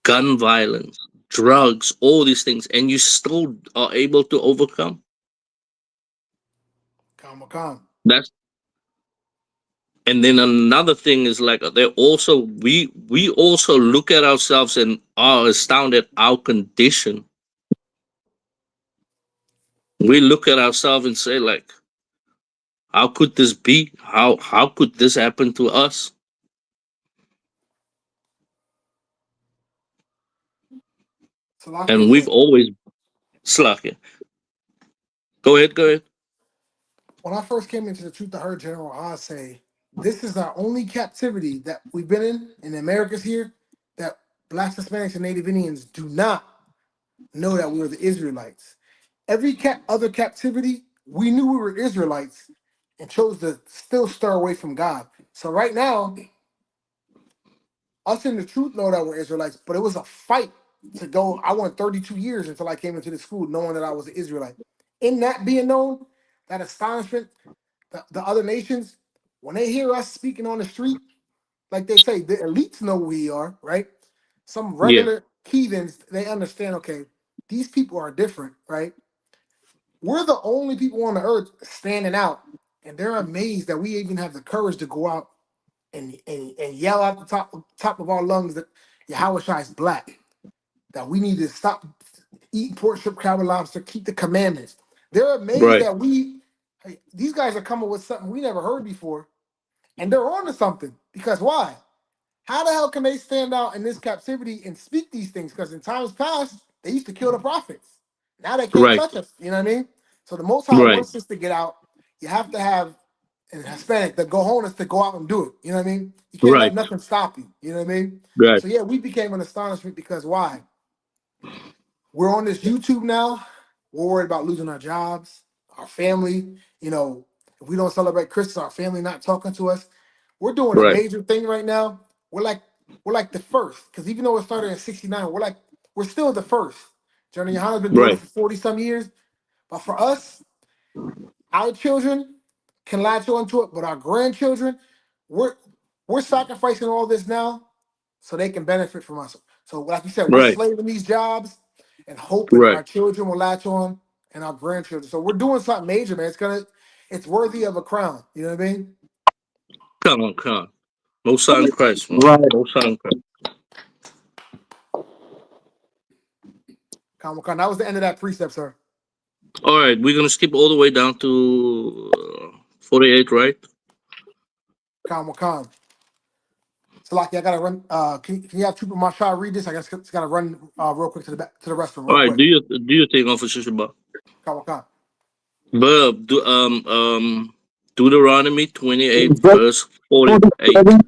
gun violence, drugs, all these things, and you still are able to overcome. Calm, calm. That's And then another thing is, like, they also we also look at ourselves and are astounded at our condition. We look at ourselves and say, like, how could this be? How could this happen to us? And we've Salakia, always Slack it. Go ahead, go ahead. when I first came into the truth, I heard General Oz say, "This is our only captivity that we've been in the Americas here, that Blacks, Hispanics, and Native Indians do not know that we were the Israelites. Every other captivity, we knew we were Israelites and chose to still stir away from God. So right now, us in the truth know that we're Israelites, but it was a fight to go. I went 32 years until I came into the school knowing that I was an Israelite. In that being known, that astonishment, the other nations, when they hear us speaking on the street, like they say, the elites know who we are, right? Some Yeah, regular heathens, they understand, okay, these people are different, right? We're the only people on the earth standing out, and they're amazed that we even have the courage to go out and yell out the top of our lungs that Yahweh Shai is black, that we need to stop eating pork, shrimp, crab, and lobster, keep the commandments. They're amazed right, that hey, these guys are coming with something we never heard before, and they're on to something. Because why? How the hell can they stand out in this captivity and speak these things? Because in times past, they used to kill the prophets. Now they can't right, touch us. You know what I mean? So the Most High right, wants us to get out. You have to have an Hispanic, the gojones to go out and do it. You know what I mean? You can't let right, nothing stop you. You know what I mean? right, So yeah, we became an astonishment because why? We're on this YouTube now. We're worried about losing our jobs, our family. You know, if we don't celebrate Christmas, our family not talking to us. We're doing a right, major thing right now. We're like the first, because even though it started in '69, we're still the first. Journey Yohana's been doing it right, for 40 some years, but for us, our children can latch on to it, but our grandchildren, we're we're sacrificing all this now so they can benefit from us. So, like you said, we're right, slaving these jobs and hoping right. our children will latch on and our grandchildren. So we're doing something major, man. It's worthy of a crown. You know what I mean? Come on, come on. Most High in Christ, man. Right. Most High in Christ. Come on, that was the end of that precept, sir. All right, we're gonna skip all the way down to 48, right? Come on. Salaki, I gotta run. Can you have Trooper Marshall read this? I guess it's gotta run real quick to the back, to the restroom, All real right, quick. do you think, Officer Shabbat? Kawaka. But Deuteronomy 28 Verse verse 48. 47,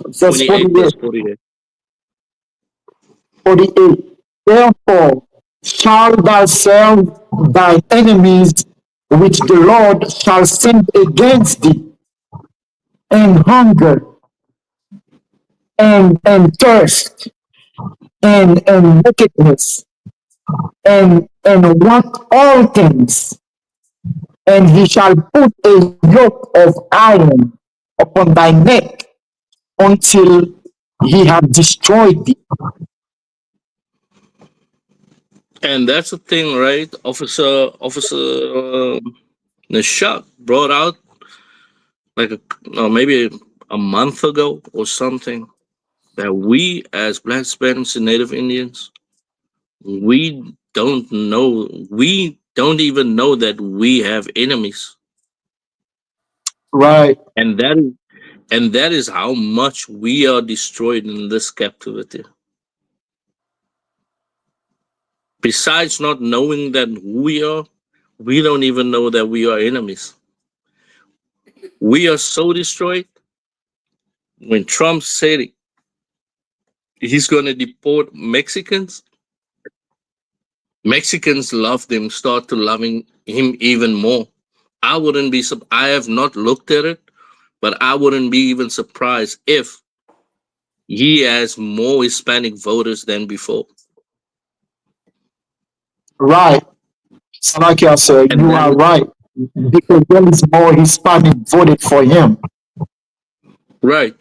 verse 28 verse 48. 48. 48. Therefore shall thou serve thy enemies which the Lord shall send against thee, and hunger, and thirst, and wickedness, and want all things, and he shall put a yoke of iron upon thy neck until he have destroyed thee. And that's the thing, right? Officer Nishak brought out like maybe a month ago or something that we as Black Spanish and Native Indians, we don't even know that we have enemies. Right, And that is how much we are destroyed in this captivity. Besides not knowing that who we are, we don't even know that we are enemies. We are so destroyed. When Trump said he's going to deport Mexicans, Mexicans loved him, start to loving him even more. I have not looked at it, but I wouldn't be even surprised if he has more Hispanic voters than before. right. Salakia, sir, And you that are is right. Because there is more Hispanic voted for him. right.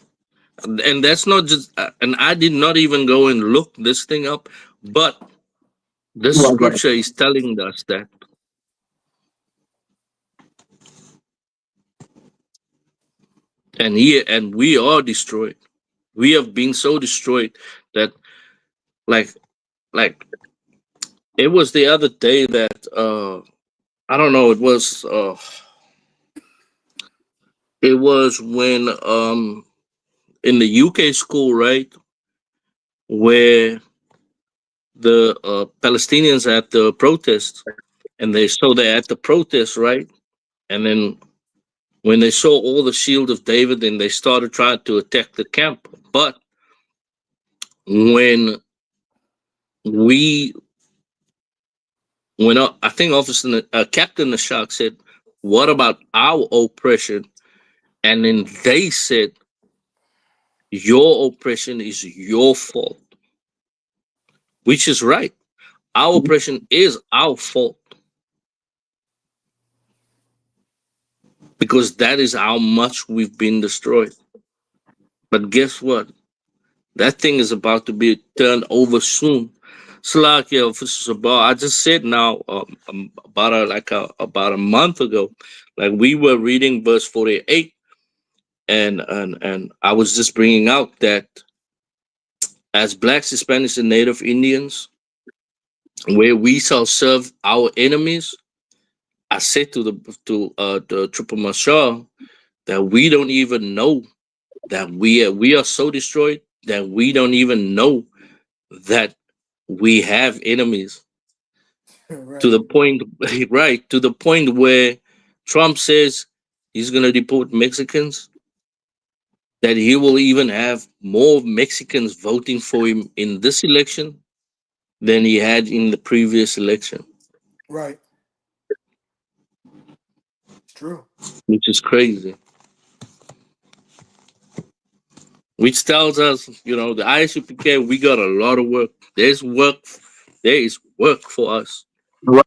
And that's not just, and I did not even go and look this thing up, but the You are right. scripture is telling us that. And we are destroyed. We have been so destroyed that like like it was the other day that I don't know, it was when in the UK school, right, where the Palestinians at the protest, and they're at the protest, right, and then when they saw all the shield of David, then they started trying to attack the camp. But when we I think Officer Captain Nashak said, "What about our oppression?" And then they said, "Your oppression is your fault," which is right. Our oppression is our fault because that is how much we've been destroyed. But guess what? That thing is about to be turned over soon. Slakia, Officer Sabah, I just said now about a month ago, like we were reading verse 48, and I was just bringing out that as Blacks, Hispanics, and Native Indians, where we shall serve our enemies, I said to the Triple Marshal that we don't even know that we are so destroyed that we don't even know that we have enemies. Right. To the point, right, to the point where Trump says he's going to deport Mexicans, that he will even have more Mexicans voting for him in this election than he had in the previous election, Right. It's true. which is crazy. Which tells us, the I.S.U.P.K, we got a lot of work. There is work for us. Right,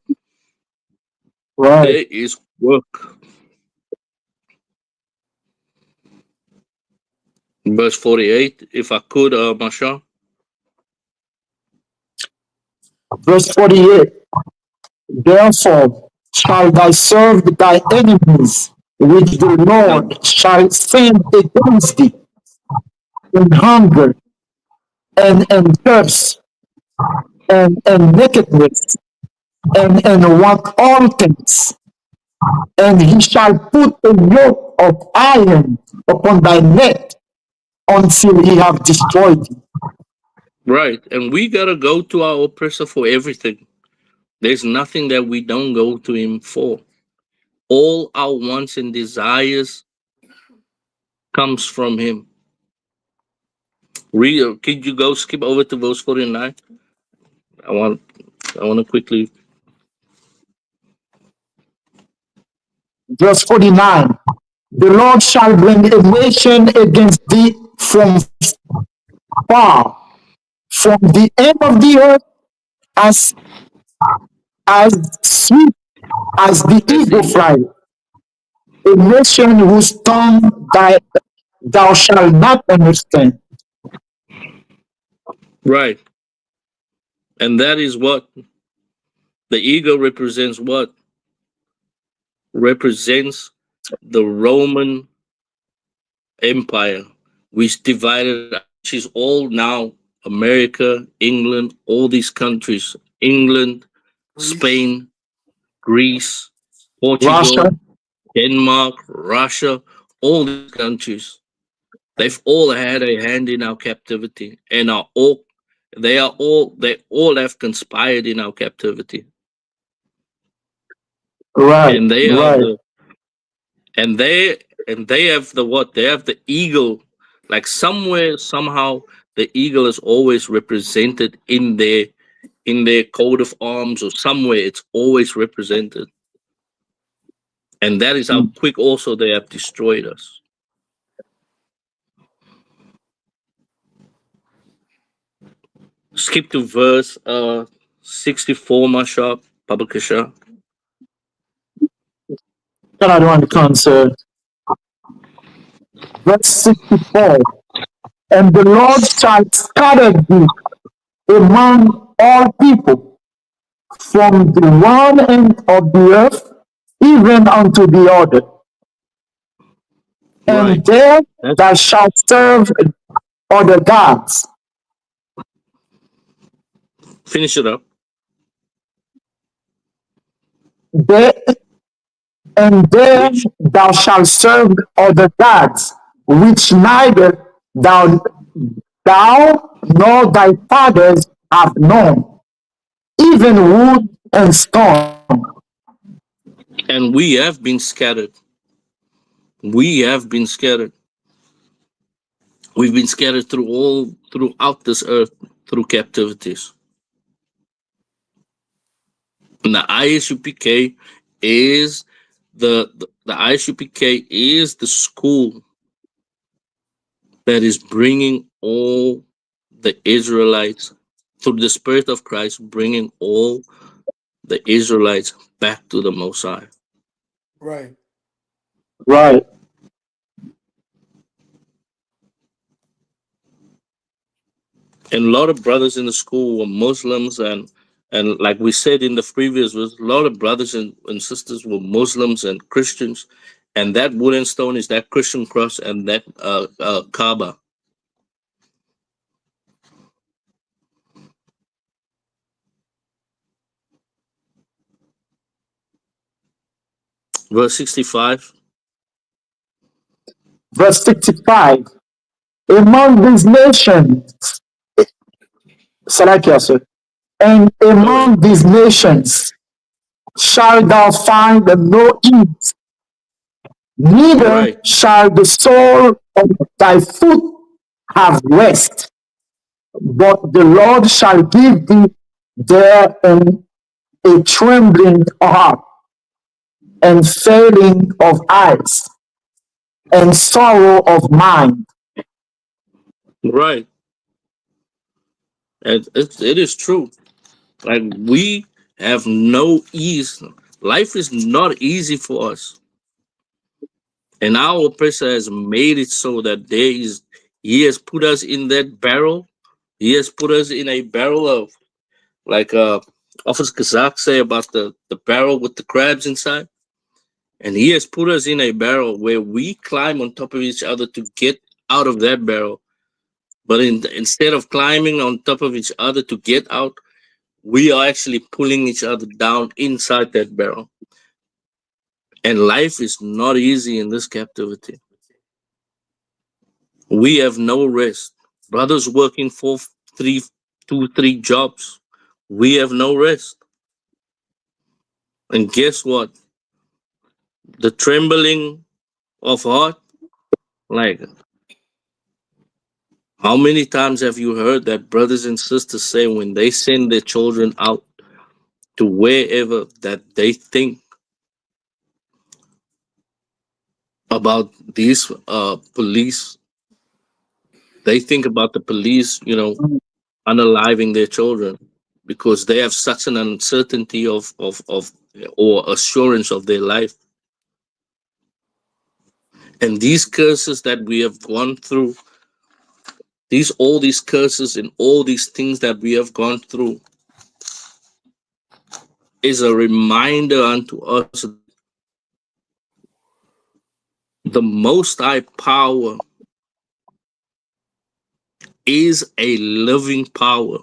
right. There is work. Verse 48, if I could, Masha. Verse 48. Therefore shall thou serve thy enemies, which the Now, Lord shall send against thee, in hunger, and thirst, and nakedness, and want all things. And he shall put a yoke of iron upon thy neck until he have destroyed it. Right. And we gotta go to our oppressor for everything. There's nothing that we don't go to him for. All our wants and desires comes from him. Read, could you go skip over to verse 49? I want I want to quickly. Verse 49. The Lord shall bring a nation against thee from far, from the end of the earth, as as sweet as the As eagle the flight, a nation whose tongue thou shalt not understand. right, and that is what the eagle represents. What represents the Roman Empire, which divided, which is all now America, England, all these countries, England, Greece. Spain, Greece, Russia, Portugal, Denmark, Russia, all these countries. They've all had a hand in our captivity, and they all have conspired in our captivity, right, and they are right, the and they have the what? They have the eagle. Like somewhere, somehow, the eagle is always represented in their coat of arms, or somewhere it's always represented, and that is how quick also they have destroyed us. Skip to verse 64, Masha Babakasha. Canada one concert. Verse 64. And the Lord shall scatter thee among all people, from the one end of the earth even unto the other. Right. And there That's thou shalt serve other gods. finish it up. There, and there Which thou shalt serve other gods, which neither thou nor thy fathers have known, even wood and stone. and we have been scattered. We have been scattered. We've been scattered throughout this earth through captivities. And the ISUPK is the ISUPK is the school that is bringing all the Israelites through the Spirit of Christ, bringing all the Israelites back to the Most High. Right. Right. And a lot of brothers in the school were Muslims, and like we said in the previous was a lot of brothers and sisters were Muslims and Christians, and that wooden stone is that Christian cross and that Kaaba. Verse 65. Verse 65. Among these nations, Salakia, sir, and Go ahead. among these nations shalt thou find no ease, neither Right. shall the sole of thy foot have rest, but the Lord shall give thee there a trembling heart, and failing of eyes, and sorrow of mind. Right. And it is true. Like we have no ease. Life is not easy for us. And our oppressor has made it so that he has put us in that barrel. He has put us in a barrel of, like Officer Kazak say about the barrel with the crabs inside. And he has put us in a barrel where we climb on top of each other to get out of that barrel. But instead of climbing on top of each other to get out, we are actually pulling each other down inside that barrel. And life is not easy in this captivity. We have no rest. Brothers working for three, 2, 3 jobs. We have no rest. And guess what? The trembling of heart, like how many times have you heard that brothers and sisters say when they send their children out to wherever that they think about these police, they think about the police, unaliving their children because they have such an uncertainty of or assurance of their life. And these curses that we have gone through, all these curses and all these things that we have gone through is a reminder unto us the most high power is a living power.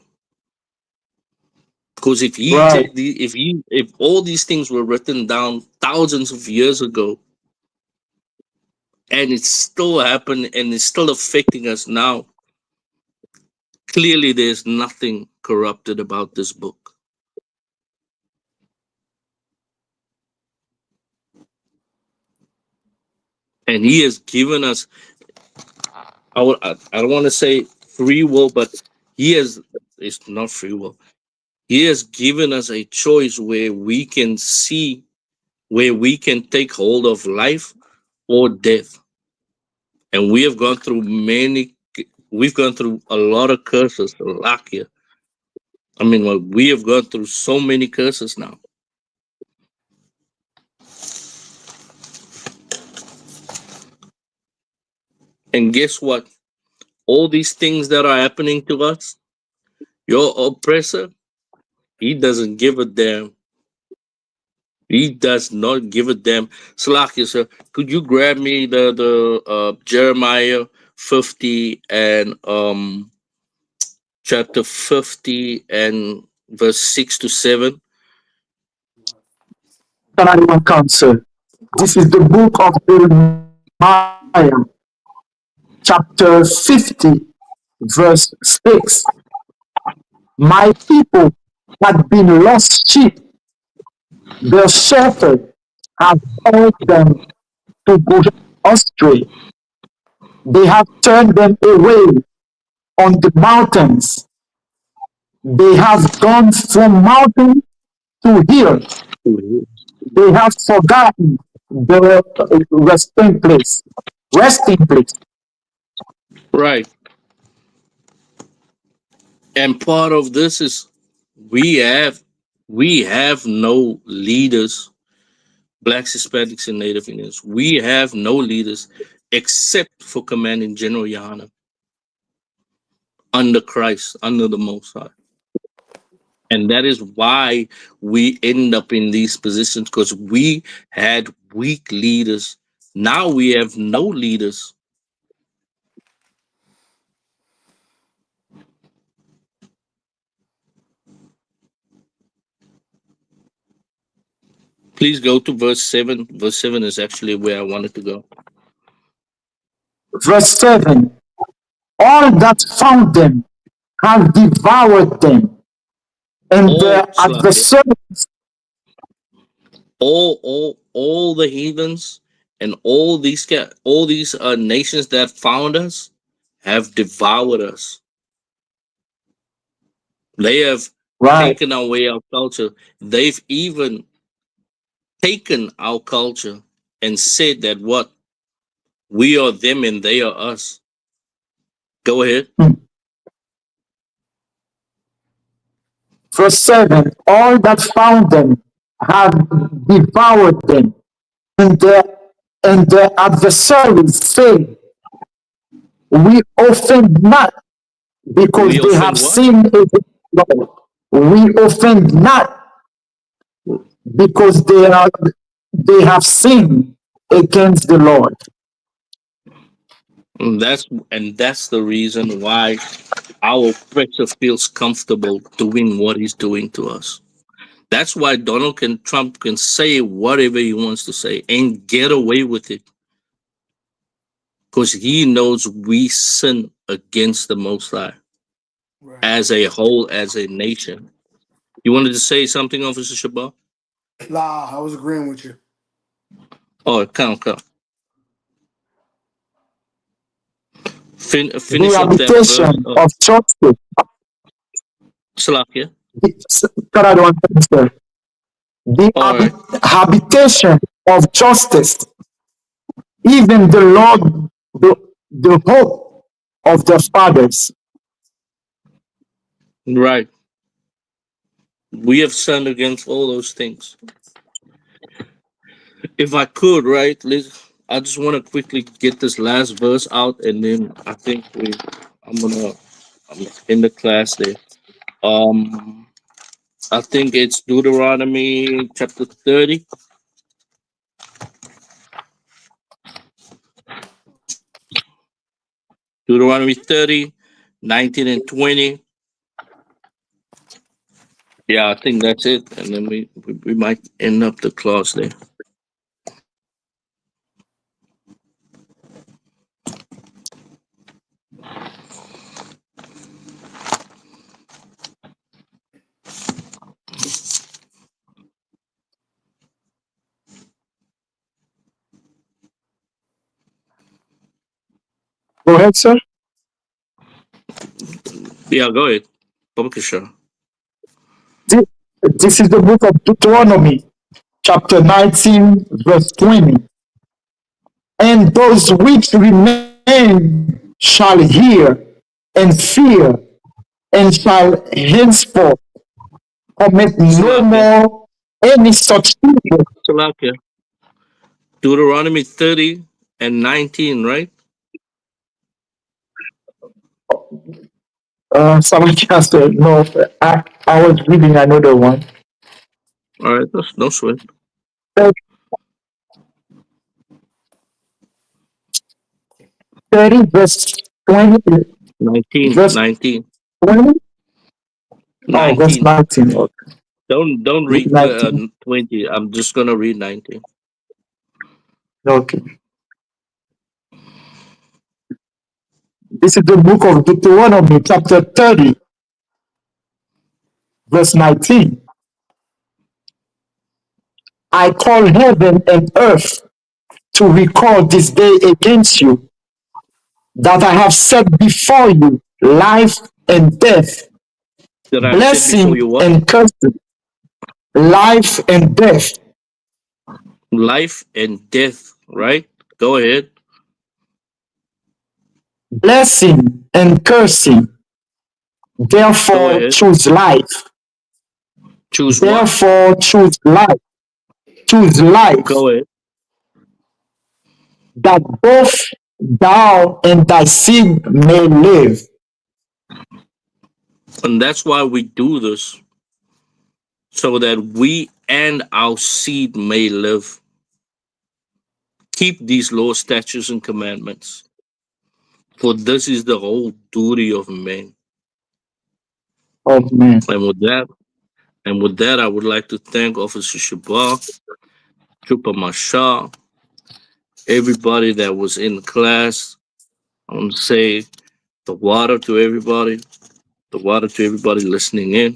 Because if he Right. take the if all these things were written down thousands of years ago and it's still happening and it's still affecting us now, clearly there's nothing corrupted about this book. And he has given us, I don't want to say free will, but it's not free will. He has given us a choice where we can see, where we can take hold of life or death. And we've gone through a lot of curses, Lakia. I mean, well, we have gone through so many curses now. And guess what? All these things that are happening to us, your oppressor, he doesn't give a damn. He does not give a damn. Slakia, sir, could you grab me the Jeremiah 50 and chapter 50 and verse 6 to 7? Can anyone answer? This is the book of Jeremiah, chapter 50, verse 6. My people had been lost sheep. Their shepherd has caused them to go astray. They have turned them away on the mountains. They have gone from mountain to hill. They have forgotten the resting place. Resting place. Right. And part of this is we have we have no leaders, blacks, Hispanics, and Native Indians. We have no leaders except for Commanding General YAHANNA under Christ, under the Most High. And that is why we end up in these positions, because we had weak leaders. Now we have no leaders. Please go to verse 7. Verse 7 is actually where I wanted to go. Verse 7. All that found them have devoured them, and their adversaries. All the heathens and all these nations that found us have devoured us. They have taken away our culture. They've even taken our culture and said that what we are them and they are us. Go ahead. Verse 7. All that found them have devoured them, and their adversaries say, we offend not, because We they offend have what? sinned against the Lord. We offend not, because they have sinned against the Lord. And that's the reason why our oppressor feels comfortable doing what he's doing to us. That's why Trump can say whatever he wants to say and get away with it. because he knows we sin against the Most High Right. as a whole, as a nation. You wanted to say something, Officer Shabbat? Nah, I was agreeing with you. Oh, come. Finish The up that verse. habitation of justice. Salakia. Sorry, I don't understand. The All right. habitation of justice, even the Lord, the hope of the fathers. Right. We have sinned against all those things. If I could, right, I just want to quickly get this last verse out, and then I think I'm gonna end the class there. I think it's Deuteronomy chapter 30. Deuteronomy 30, 19 and 20. Yeah, I think that's it. And then we might end up the class there. Go ahead, sir. Yeah, go ahead. Babakasha. This is the book of Deuteronomy, chapter 19, verse 20. And those which remain shall hear and fear, and shall henceforth commit no Salakia. more any such evil. Salakia. Deuteronomy 30 and 19, right? Salakia said, no, I was reading another one. All right, that's no sweat. 30 verse 20. 19. Verse 19. 20? Oh, verse 19. 19. Okay. Don't read 19. 20. I'm just gonna read 19. Okay. This is the book of Deuteronomy, chapter 30, verse 19. I call heaven and earth to record this day against you, that I have set before you life and death, That I've said before you blessing what? and cursing, life and death, Life and death, right? Go ahead. blessing and cursing. Go Therefore, ahead. choose life. Choose what? Therefore, choose life. Choose life, Go ahead. that both thou and thy seed may live. And that's why we do this, so that we and our seed may live. Keep these laws, statutes, and commandments. For this is the whole duty of man. Oh man. And with that, I would like to thank Officer Shabbat, Trooper Mashal, everybody that was in class. I want to say the water to everybody listening in.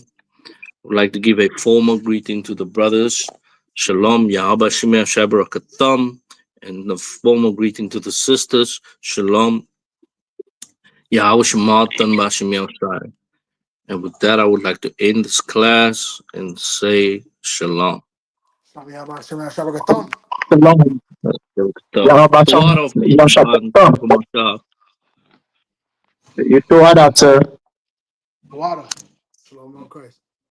I would like to give a formal greeting to the brothers. Shalom, Yahaba Shemeh Shabarakatam, and the formal greeting to the sisters. Shalom, Yahweh Shematan Bashemel Shai. And with that, I would like to end this class and say Shalom. Shalom. The Yahweh water of Shalom. Trooper Mashal. You too, sir. Water. Shalom, Christ.